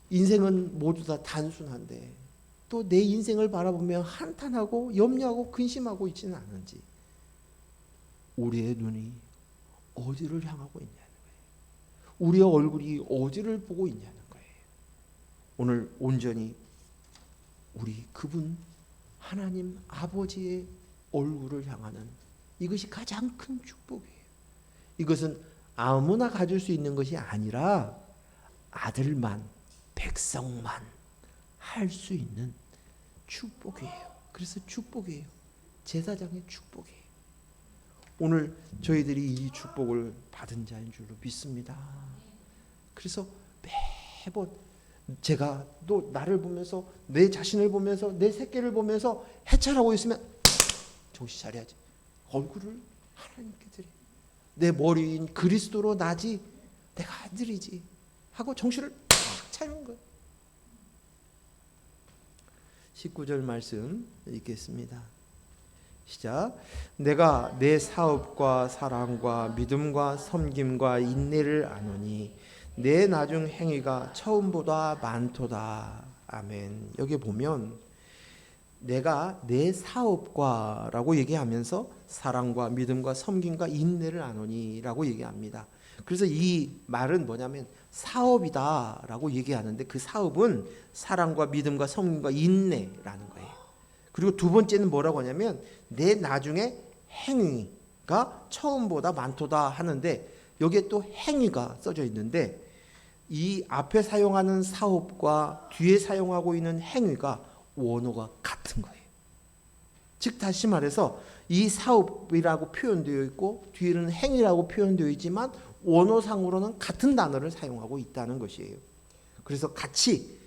Speaker 1: 인생은 모두 다 단순한데 또 내 인생을 바라보며 한탄하고 염려하고 근심하고 있지는 않은지, 우리의 눈이 어디를 향하고 있냐는 거예요. 우리의 얼굴이 어디를 보고 있냐는 거예요. 오늘 온전히 우리 그분 하나님 아버지의 얼굴을 향하는 이것이 가장 큰 축복이에요. 이것은 아무나 가질 수 있는 것이 아니라 아들만, 백성만 할 수 있는 축복이에요. 그래서 축복이에요. 제사장의 축복이에요. 오늘 저희들이 이 축복을 받은 자인 줄로 믿습니다. 그래서 매번 제가 또 나를 보면서, 내 자신을 보면서, 내 새끼를 보면서 해찰하고 있으면 정신 차려야지. 얼굴을 하나님께 드려. 내 머리인 그리스도로 나지, 내가 아들이지 하고 정신을 탁 차리는 거예요. 19절 말씀 읽겠습니다. 시작. 내가 내 사업과 사랑과 믿음과 섬김과 인내를 아노니 내 나중 행위가 처음보다 많도다. 아멘. 여기 보면 내가 내 사업과 라고 얘기하면서 사랑과 믿음과 섬김과 인내를 아노니 라고 얘기합니다. 그래서 이 말은 뭐냐면 사업이다 라고 얘기하는데, 그 사업은 사랑과 믿음과 섬김과 인내라는 거예요. 그리고 두 번째는 뭐라고 하냐면 내 나중에 행위가 처음보다 많도다 하는데, 여기에 또 행위가 써져 있는데 이 앞에 사용하는 사업과 뒤에 사용하고 있는 행위가 원어가 같은 거예요. 즉 다시 말해서 이 사업이라고 표현되어 있고 뒤에는 행위라고 표현되어 있지만 원어상으로는 같은 단어를 사용하고 있다는 것이에요. 그래서 같이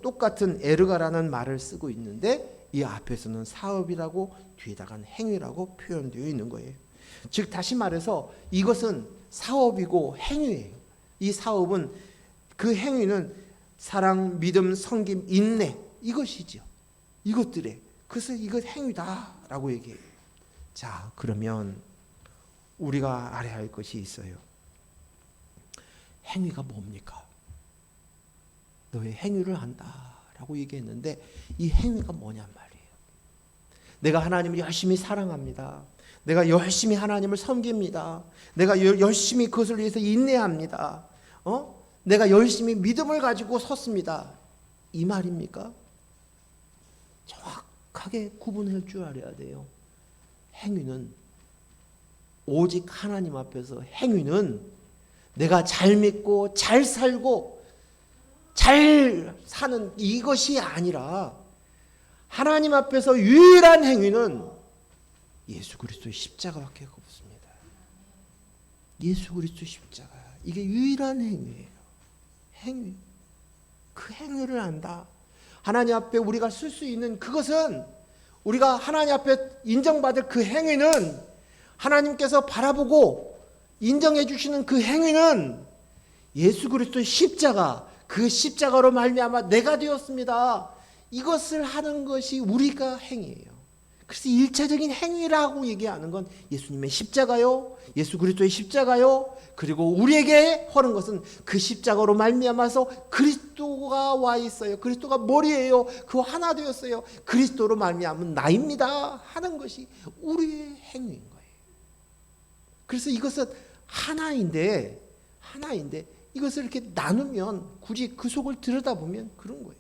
Speaker 1: 똑같은 에르가라는 말을 쓰고 있는데 이 앞에서는 사업이라고 뒤에다가는 행위라고 표현되어 있는 거예요. 즉 다시 말해서 이것은 사업이고 행위예요. 이 사업은 그 행위는 사랑, 믿음, 섬김, 인내 이것이죠. 이것들에 그래서 이것 행위다라고 얘기해요. 자, 그러면 우리가 알아야 할 것이 있어요. 행위가 뭡니까? 너의 행위를 한다라고 얘기했는데 이 행위가 뭐냔 말이에요. 내가 하나님을 열심히 사랑합니다. 내가 열심히 하나님을 섬깁니다. 내가 열심히 그것을 위해서 인내합니다. 내가 열심히 믿음을 가지고 섰습니다. 이 말입니까? 정확하게 구분할 줄 알아야 돼요. 행위는 오직 하나님 앞에서 행위는 내가 잘 믿고 잘 살고 잘 사는 이것이 아니라 하나님 앞에서 유일한 행위는 예수 그리스도의 십자가밖에 없습니다. 예수 그리스도 십자가 이게 유일한 행위예요. 행위. 그 행위를 한다. 하나님 앞에 우리가 쓸 수 있는 그것은 우리가 하나님 앞에 인정받을 그 행위는 하나님께서 바라보고 인정해 주시는 그 행위는 예수 그리스도의 십자가 그 십자가로 말미암아 내가 되었습니다. 이것을 하는 것이 우리가 행위예요. 그래서 일차적인 행위라고 얘기하는 건 예수님의 십자가요, 예수 그리스도의 십자가요, 그리고 우리에게 허는 것은 그 십자가로 말미암아서 그리스도가 와 있어요. 그리스도가 머리예요. 그 하나 되었어요. 그리스도로 말미암은 나입니다. 하는 것이 우리의 행위인 거예요. 그래서 이것은 하나인데 이것을 이렇게 나누면 굳이 그 속을 들여다보면 그런 거예요.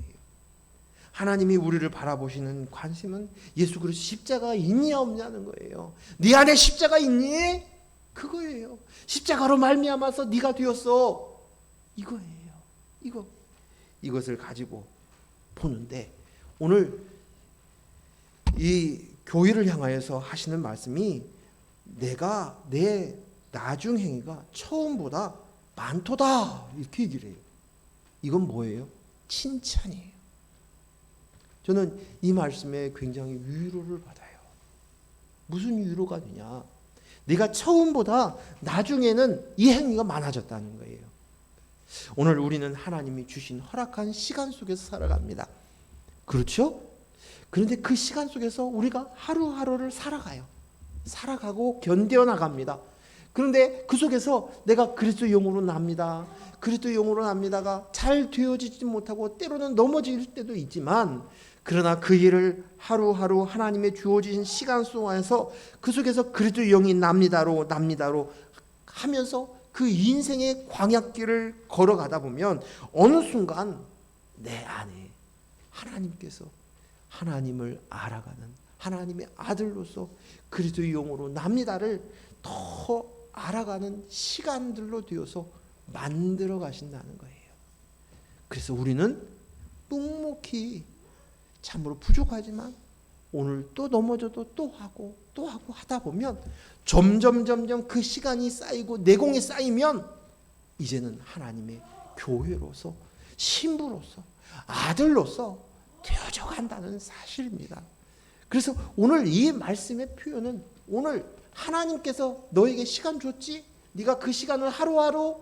Speaker 1: 하나님이 우리를 바라보시는 관심은 예수 그리스도 십자가 있냐 없냐는 거예요. 네 안에 십자가 있니? 그거예요. 십자가로 말미암아서 네가 되었어. 이거예요. 이것을 가지고 보는데 오늘 이 교회를 향하여서 하시는 말씀이 내가 내 나중 행위가 처음보다 많도다 이렇게 얘기를 해요. 이건 뭐예요? 칭찬이에요. 저는 이 말씀에 굉장히 위로를 받아요. 무슨 위로가 되냐? 네가 처음보다 나중에는 이 행위가 많아졌다는 거예요. 오늘 우리는 하나님이 주신 허락한 시간 속에서 살아갑니다. 그렇죠? 그런데 그 시간 속에서 우리가 하루하루를 살아가고 견뎌나갑니다. 그런데 그 속에서 내가 그리스도 영으로 납니다. 그리스도 영으로 납니다가 잘 되어지지 못하고 때로는 넘어질 때도 있지만 그러나 그 일을 하루하루 하나님의 주어진 시간 속에서 그 속에서 그리스도 영이 납니다로 하면서 그 인생의 광야길을 걸어가다 보면 어느 순간 내 안에 하나님께서 하나님을 알아가는 하나님의 아들로서 그리스도의 영으로 납니다를 더 알아가는 시간들로 되어서 만들어 가신다는 거예요. 그래서 우리는 묵묵히 참으로 부족하지만 오늘 또 넘어져도 또 하고 하다 보면 점점 그 시간이 쌓이고 내공이 쌓이면 이제는 하나님의 교회로서 신부로서 아들로서 되어져 간다는 사실입니다. 그래서 오늘 이 말씀의 표현은 오늘 하나님께서 너에게 시간 줬지? 네가 그 시간을 하루하루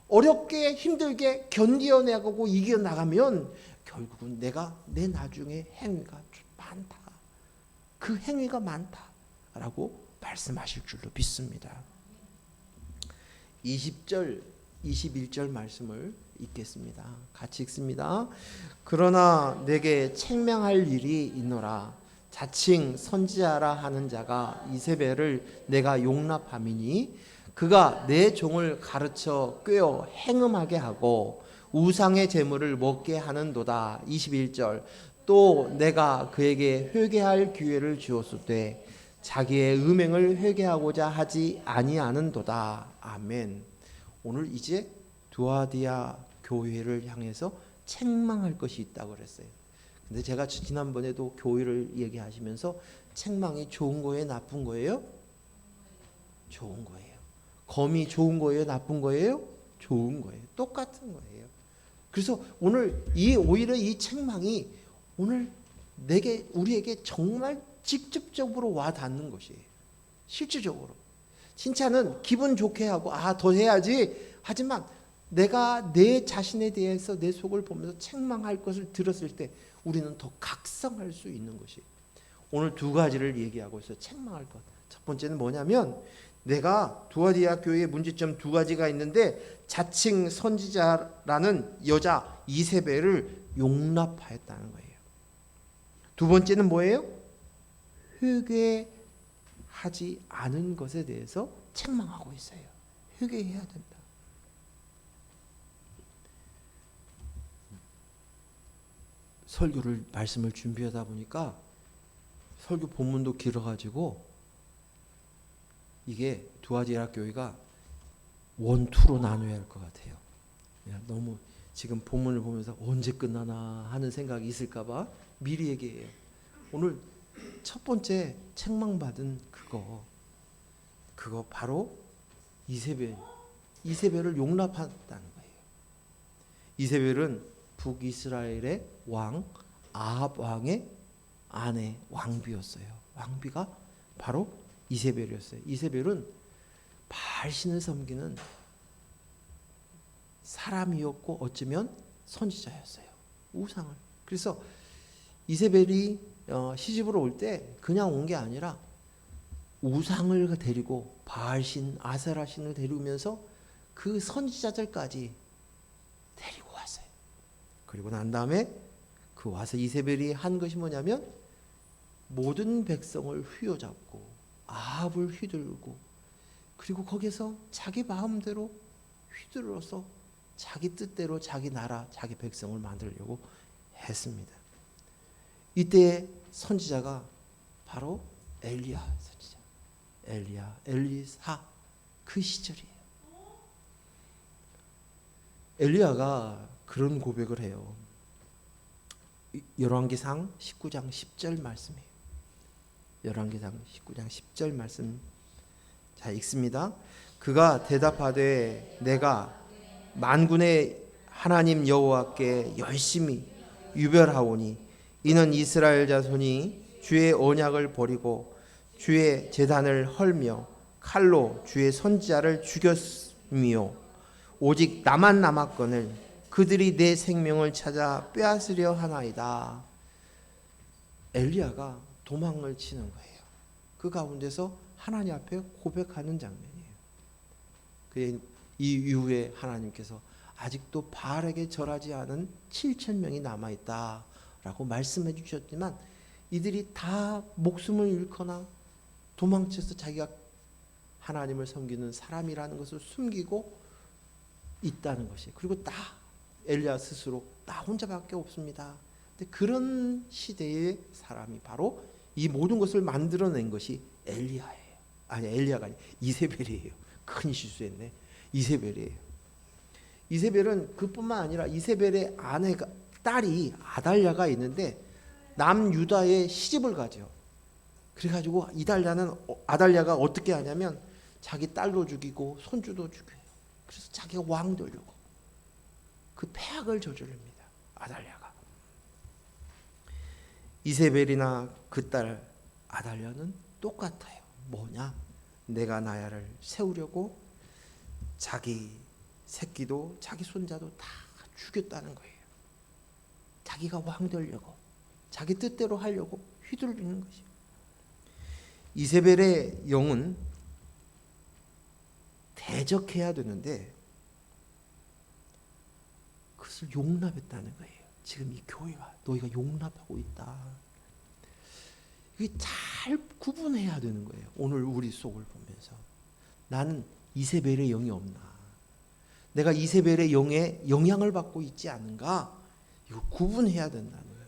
Speaker 1: 어렵게 힘들게 견뎌내고 이겨나가면 결국은 내가 내 나중에 행위가 많다. 그 행위가 많다라고 말씀하실 줄로 믿습니다. 20절, 21절 말씀을 읽겠습니다. 같이 읽습니다. 그러나 내게 책명할 일이 있노라. 자칭 선지자라 하는 자가 이세벨을 내가 용납함이니 그가 내 종을 가르쳐 꿰어 행음하게 하고 우상의 제물을 먹게 하는도다. 21절 또 내가 그에게 회개할 기회를 주었으되 자기의 음행을 회개하고자 하지 아니하는도다. 아멘. 오늘 이제 두아디아 교회를 향해서 책망할 것이 있다고 그랬어요. 근데 제가 지난번에도 교회를 얘기하시면서 책망이 좋은 거예요, 나쁜 거예요? 좋은 거예요. 검이 좋은 거예요, 나쁜 거예요? 좋은 거예요. 똑같은 거예요. 그래서 오늘 오히려 이 책망이 오늘 우리에게 정말 직접적으로 와 닿는 것이에요. 실질적으로. 칭찬은 기분 좋게 하고 더 해야지. 하지만 내가 내 자신에 대해서 내 속을 보면서 책망할 것을 들었을 때 우리는 더 각성할 수 있는 것이 오늘 두 가지를 얘기하고 있어요. 책망할 것. 첫 번째는 뭐냐면 내가 두아디아 교회의 문제점 두 가지가 있는데 자칭 선지자라는 여자 이세벨을 용납하였다는 거예요. 두 번째는 뭐예요? 회개하지 않은 것에 대해서 책망하고 있어요. 회개해야 된다. 말씀을 준비하다 보니까 설교 본문도 길어가지고 이게 두아디아 교회가 원투로 나눠야 할 것 같아요. 너무 지금 본문을 보면서 언제 끝나나 하는 생각이 있을까봐 미리 얘기해요. 오늘 첫 번째 책망받은 그거 바로 이세벨을 용납했다는 거예요. 이세벨은 북이스라엘의 왕 아합 왕의 아내 왕비였어요. 왕비가 바로 이세벨이었어요. 이세벨은 바알신을 섬기는 사람이었고 어쩌면 선지자였어요. 우상을. 그래서 이세벨이 시집으로 올 때 그냥 온 게 아니라 우상을 데리고 바알신, 아세라신을 데리면서 그 선지자들까지 데리고 왔어요. 그리고 난 다음에 그 와서 이세벨이 한 것이 뭐냐면 모든 백성을 휘어잡고 아합을 휘둘고 그리고 거기서 자기 마음대로 휘둘러서 자기 뜻대로 자기 나라, 자기 백성을 만들려고 했습니다. 이때 선지자가 바로 엘리야 선지자. 엘리사 그 시절이에요. 엘리야가 그런 고백을 해요. 열왕기상 19장 10절 말씀이에요. 열왕기상 19장 10절 말씀 자 읽습니다. 그가 대답하되 내가 만군의 하나님 여호와께 열심히 유별하오니 이는 이스라엘 자손이 주의 언약을 버리고 주의 제단을 헐며 칼로 주의 선지자를 죽였으며 오직 나만 남았거늘 그들이 내 생명을 찾아 빼앗으려 하나이다. 엘리야가 도망을 치는 거예요. 그 가운데서 하나님 앞에 고백하는 장면이에요. 이 이후에 하나님께서 아직도 바알에게 절하지 않은 7,000명이 남아있다라고 말씀해 주셨지만 이들이 다 목숨을 잃거나 도망쳐서 자기가 하나님을 섬기는 사람이라는 것을 숨기고 있다는 것이. 그리고 엘리야 스스로 나 혼자밖에 없습니다. 근데 그런 시대의 사람이 바로 이 모든 것을 만들어낸 것이 엘리야예요. 아니 엘리야가 아니 이세벨이에요. 큰 실수했네. 이세벨이에요. 이세벨은 그뿐만 아니라 이세벨의 딸이 아달랴가 있는데 남유다에 시집을 가죠. 그래가지고 아달랴가 어떻게 하냐면 자기 딸도 죽이고 손주도 죽여요. 그래서 자기가 왕 되려고 그 폐악을 저지릅니다. 아달랴가. 이세벨이나 그 딸 아달랴는 똑같아요. 뭐냐? 내가 나야를 세우려고 자기 새끼도 자기 손자도 다 죽였다는 거예요. 자기가 왕 되려고 자기 뜻대로 하려고 휘둘리는 것이에요. 이세벨의 영은 대적해야 되는데 그것을 용납했다는 거예요. 지금 이 교회가 너희가 용납하고 있다. 이게 잘 구분해야 되는 거예요. 오늘 우리 속을 보면서 나는 이세벨의 영이 없나? 내가 이세벨의 영에 영향을 받고 있지 않은가? 이거 구분해야 된다는 거예요.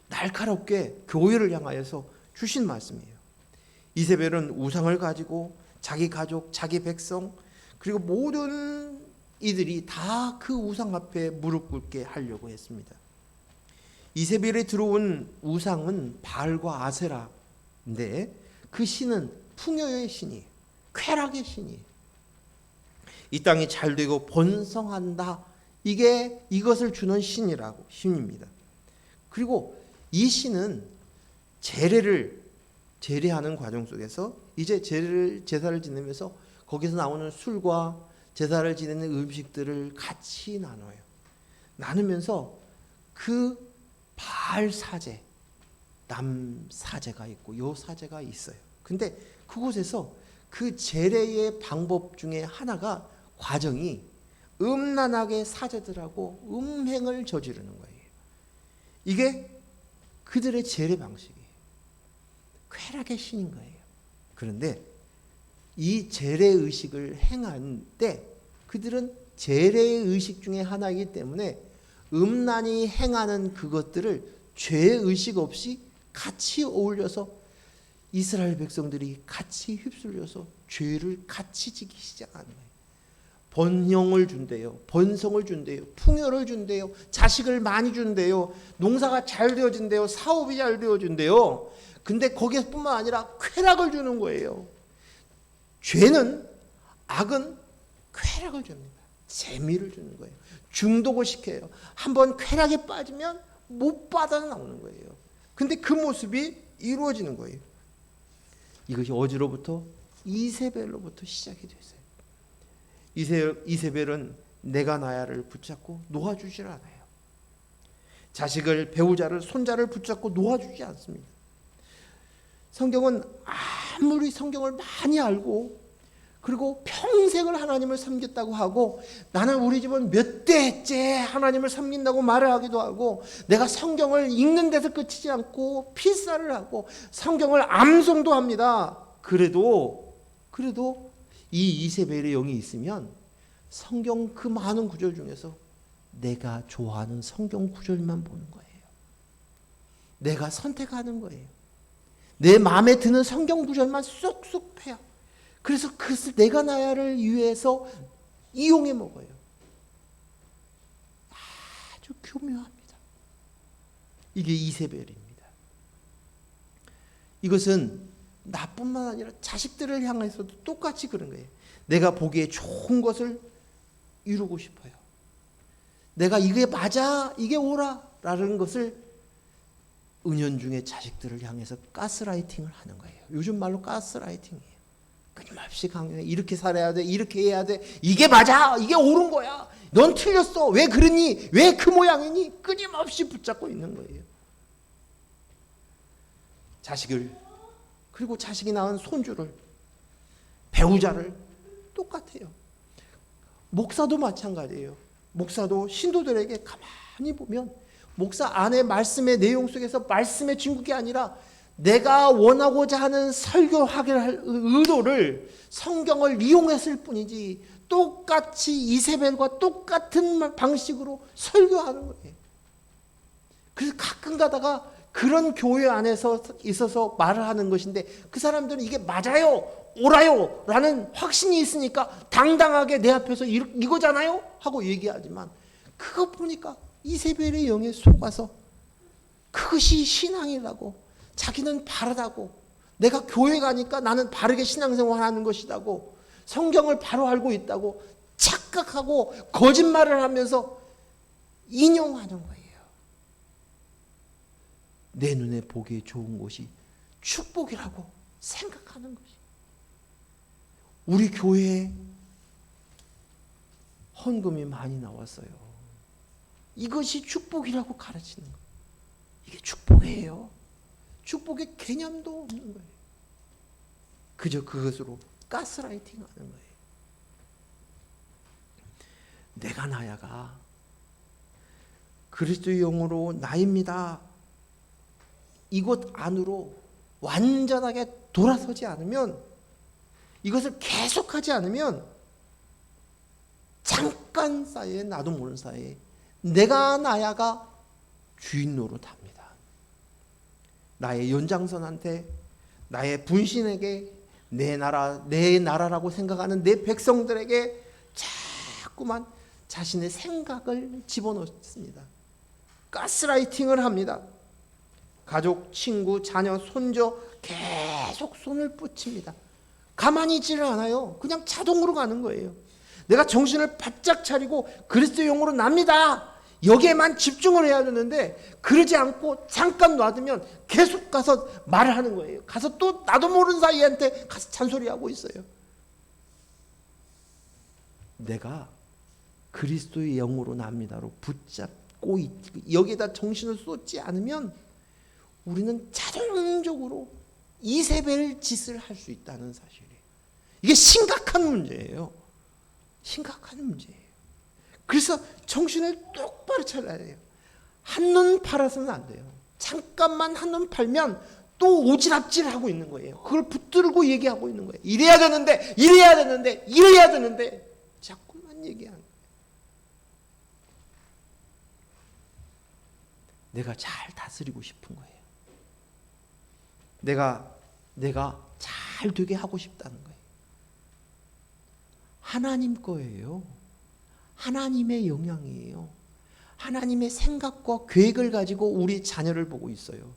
Speaker 1: 날카롭게 교회를 향하여서 주신 말씀이에요. 이세벨은 우상을 가지고 자기 가족, 자기 백성, 그리고 모든 이들이 다 그 우상 앞에 무릎 꿇게 하려고 했습니다. 이세벨에 들어온 우상은 바알과 아세라인데 그 신은 풍요의 신이, 쾌락의 신이, 이 땅이 잘 되고 번성한다, 이게 이것을 주는 신입니다. 그리고 이 신은 제례하는 과정 속에서 이제 제사를 지내면서 거기서 나오는 술과 제사를 지내는 음식들을 같이 나눠요. 나누면서 그 바알 사제, 남 사제가 있고 요 사제가 있어요. 근데 그곳에서 그 제례의 방법 중에 하나가, 과정이 음란하게 사제들하고 음행을 저지르는 거예요. 이게 그들의 제례 방식이에요. 쾌락의 신인 거예요. 그런데 이 제례 의식을 행한 때 그들은 제례의 의식 중에 하나이기 때문에 음란히 행하는 그것들을 죄의 의식 없이 같이 어울려서 이스라엘 백성들이 같이 휩쓸려서 죄를 같이 지기 시작하는 거예요. 번영을 준대요. 번성을 준대요. 풍요를 준대요. 자식을 많이 준대요. 농사가 잘 되어진대요. 사업이 잘 되어진대요. 근데 거기뿐만 아니라 쾌락을 주는 거예요. 죄는, 악은 쾌락을 줍니다. 재미를 주는 거예요. 중독을 시켜요. 한번 쾌락에 빠지면 못 빠져나오는 거예요. 근데 그 모습이 이루어지는 거예요. 이것이 어디로부터? 이세벨로부터 시작이 됐어요. 이세벨은 내가 나야를 붙잡고 놓아주질 않아요. 자식을, 배우자를, 손자를 붙잡고 놓아주지 않습니다. 성경은 아무리 성경을 많이 알고 그리고 평생을 하나님을 섬겼다고 하고, 나는 우리 집은 몇 대째 하나님을 섬긴다고 말을 하기도 하고, 내가 성경을 읽는 데서 그치지 않고 필사를 하고 성경을 암송도 합니다. 그래도 이 이세벨의 영이 있으면 성경 그 많은 구절 중에서 내가 좋아하는 성경 구절만 보는 거예요. 내가 선택하는 거예요. 내 마음에 드는 성경 구절만 쏙쏙 패요. 그래서 그것을 내가 나야를 위해서 이용해 먹어요. 아주 교묘합니다. 이게 이세벨입니다. 이것은 나뿐만 아니라 자식들을 향해서도 똑같이 그런 거예요. 내가 보기에 좋은 것을 이루고 싶어요. 내가 이게 맞아, 이게 옳아 라는 것을 은연중에 자식들을 향해서 가스라이팅을 하는 거예요. 요즘 말로 가스라이팅이에요. 끊임없이 강요해. 이렇게 살아야 돼, 이렇게 해야 돼, 이게 맞아, 이게 옳은 거야, 넌 틀렸어, 왜 그러니, 왜 그 모양이니, 끊임없이 붙잡고 있는 거예요. 자식을, 그리고 자식이 낳은 손주를, 배우자를 똑같아요. 목사도 마찬가지예요. 목사도 신도들에게 가만히 보면 목사 안에 말씀의 내용 속에서 말씀의 중국이 아니라 내가 원하고자 하는 설교하게 할 의도를 성경을 이용했을 뿐이지 똑같이 이세벨과 똑같은 방식으로 설교하는 거예요. 그래서 가끔 가다가 그런 교회 안에서 있어서 말을 하는 것인데 그 사람들은 이게 맞아요, 옳아요 라는 확신이 있으니까 당당하게 내 앞에서 이거잖아요 하고 얘기하지만, 그거 보니까 이세벨의 영에 속아서 그것이 신앙이라고, 자기는 바르다고, 내가 교회 가니까 나는 바르게 신앙생활하는 것이라고, 성경을 바로 알고 있다고 착각하고 거짓말을 하면서 인용하는 거예요. 내 눈에 보기에 좋은 것이 축복이라고 생각하는 것이. 우리 교회에 헌금이 많이 나왔어요. 이것이 축복이라고 가르치는 거예요. 이게 축복이에요. 축복의 개념도 없는 거예요. 그저 그것으로 가스라이팅 하는 거예요. 내가 나야가 그리스도의 영으로 나입니다. 이곳 안으로 완전하게 돌아서지 않으면, 이것을 계속하지 않으면 잠깐 사이에, 나도 모르는 사이에 내가 나야가 주인 노릇합니다. 나의 연장선한테, 나의 분신에게 내 나라라고 생각하는 내 백성들에게 자꾸만 자신의 생각을 집어넣습니다. 가스라이팅을 합니다. 가족, 친구, 자녀, 손자 계속 손을 뻗칩니다. 가만히 있지를 않아요. 그냥 자동으로 가는 거예요. 내가 정신을 바짝 차리고 그리스도의 영으로 납니다. 여기에만 집중을 해야 되는데 그러지 않고 잠깐 놔두면 계속 가서 말을 하는 거예요. 가서 또 나도 모르는 사이한테 가서 잔소리하고 있어요. 내가 그리스도의 영으로 납니다로 붙잡고 여기에다 정신을 쏟지 않으면 우리는 자동적으로 이세벨 짓을 할 수 있다는 사실이에요. 이게 심각한 문제예요. 심각한 문제예요. 그래서 정신을 똑바로 차려야 돼요. 한눈 팔아서는 안 돼요. 잠깐만 한눈 팔면 또 오지랖질하고 있는 거예요. 그걸 붙들고 얘기하고 있는 거예요. 이래야 되는데, 이래야 되는데, 이래야 되는데 자꾸만 얘기하는 거예요. 내가 잘 다스리고 싶은 거예요. 내가 잘 되게 하고 싶다는 거예요. 하나님 거예요. 하나님의 영향이에요. 하나님의 생각과 계획을 가지고 우리 자녀를 보고 있어요.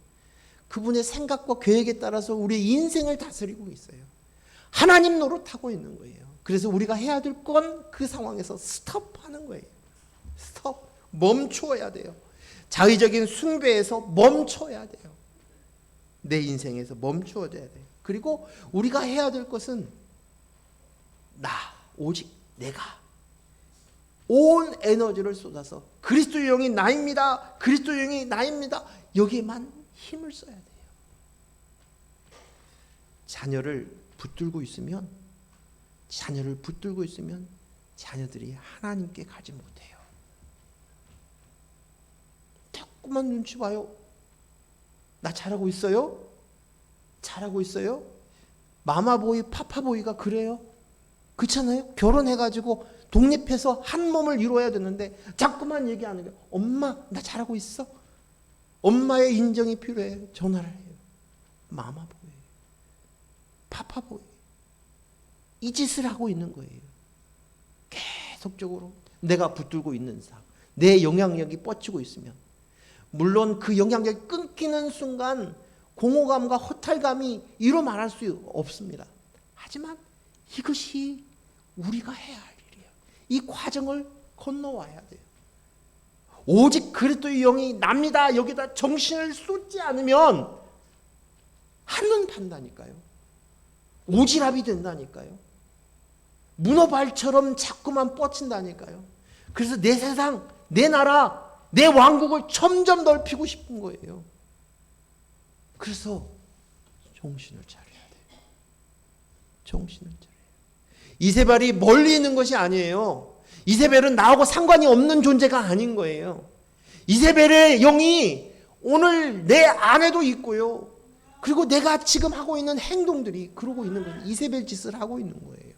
Speaker 1: 그분의 생각과 계획에 따라서 우리의 인생을 다스리고 있어요. 하나님 노릇하고 있는 거예요. 그래서 우리가 해야 될 건 그 상황에서 스톱하는 거예요. 스톱. 멈춰야 돼요. 자의적인 숭배에서 멈춰야 돼요. 내 인생에서 멈춰야 돼요. 그리고 우리가 해야 될 것은 오직 내가 온 에너지를 쏟아서 그리스도의 영이 나입니다. 그리스도의 영이 나입니다. 여기에만 힘을 써야 돼요. 자녀를 붙들고 있으면 자녀들이 하나님께 가지 못해요. 자꾸만 눈치 봐요. 나 잘하고 있어요? 잘하고 있어요? 마마보이, 파파보이가 그래요? 그렇잖아요? 결혼해가지고 독립해서 한 몸을 이루어야 되는데 자꾸만 얘기하는 거예요. 엄마, 나 잘하고 있어? 엄마의 인정이 필요해. 전화를 해요. 마마보이, 파파보이. 이 짓을 하고 있는 거예요. 계속적으로 내가 붙들고 있는 삶, 내 영향력이 뻗치고 있으면, 물론 그 영향력이 끊기는 순간 공허감과 허탈감이 이루 말할 수 없습니다. 하지만 이것이 우리가 해야 할 일이에요. 이 과정을 건너와야 돼요. 오직 그리스도의 영이 납니다. 여기다 정신을 쏟지 않으면 한눈 판다니까요. 오지랖이 된다니까요. 문어발처럼 자꾸만 뻗친다니까요. 그래서 내 세상, 내 나라, 내 왕국을 점점 넓히고 싶은 거예요. 그래서 정신을 차려야 돼요. 정신을 차려야 돼요. 이세벨이 멀리 있는 것이 아니에요. 이세벨은 나하고 상관이 없는 존재가 아닌 거예요. 이세벨의 영이 오늘 내 안에도 있고요. 그리고 내가 지금 하고 있는 행동들이 그러고 있는 거예요. 이세벨 짓을 하고 있는 거예요.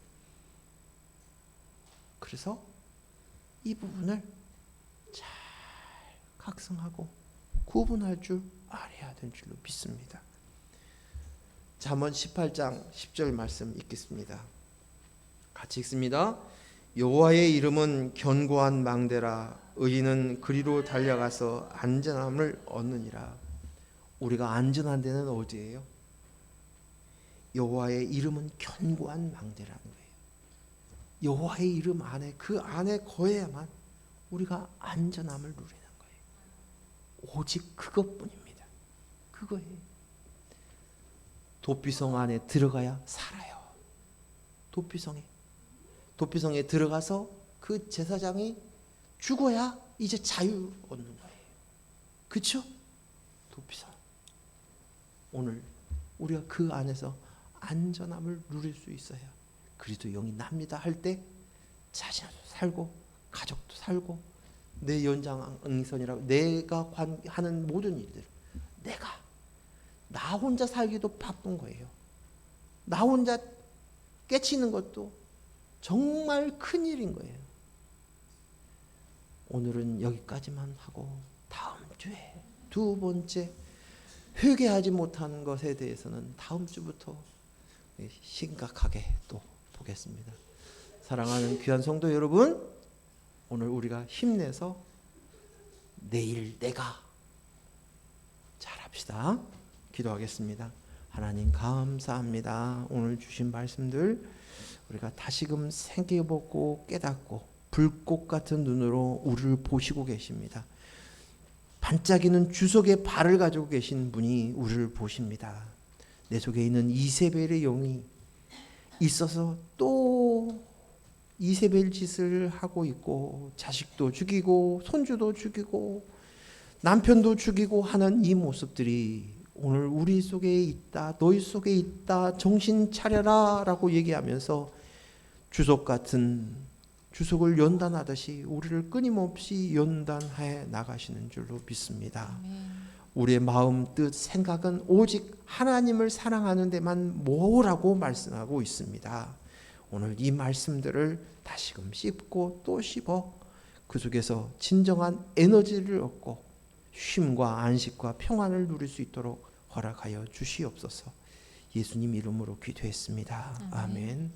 Speaker 1: 그래서 이 부분을 잘 각성하고 구분할 줄 알아야 될 줄로 믿습니다. 잠언 18장 10절 말씀 읽겠습니다. 같이 읽습니다. 여호와의 이름은 견고한 망대라. 의인은 그리로 달려가서 안전함을 얻느니라. 우리가 안전한 데는 어디예요? 여호와의 이름은 견고한 망대라는 거예요. 여호와의 이름 안에, 그 안에 거해야만 우리가 안전함을 누리는 거예요. 오직 그것뿐입니다. 그거예요. 도피성 안에 들어가야 살아요. 도피성에 들어가서 그 제사장이 죽어야 이제 자유 얻는 거예요. 그렇죠? 도피성. 오늘 우리가 그 안에서 안전함을 누릴 수 있어야 그리스도 영이 납니다 할 때 자신도 살고 가족도 살고 내 연장선이라고 내가 하는 모든 일들, 나 혼자 살기도 바쁜 거예요. 나 혼자 깨치는 것도 정말 큰일인 거예요. 오늘은 여기까지만 하고 다음 주에 두 번째 회개하지 못하는 것에 대해서는 다음 주부터 심각하게 또 보겠습니다. 사랑하는 귀한 성도 여러분, 오늘 우리가 힘내서 내일 내가 잘합시다. 기도하겠습니다. 하나님 감사합니다. 오늘 주신 말씀들 우리가 다시금 생각해보고 깨닫고 불꽃 같은 눈으로 우리를 보시고 계십니다. 반짝이는 주석의 발을 가지고 계신 분이 우리를 보십니다. 내 속에 있는 이세벨의 영이 있어서 또 이세벨 짓을 하고 있고 자식도 죽이고 손주도 죽이고 남편도 죽이고 하는 이 모습들이 오늘 우리 속에 있다, 너희 속에 있다, 정신 차려라 라고 얘기하면서 주석 같은 주석을 연단하듯이 우리를 끊임없이 연단해 나가시는 줄로 믿습니다. 우리의 마음, 뜻, 생각은 오직 하나님을 사랑하는 데만 모으라고 말씀하고 있습니다. 오늘 이 말씀들을 다시금 씹고 또 씹어 그 속에서 진정한 에너지를 얻고 쉼과 안식과 평안을 누릴 수 있도록 허락하여 주시옵소서. 예수님 이름으로 기도했습니다. 아멘.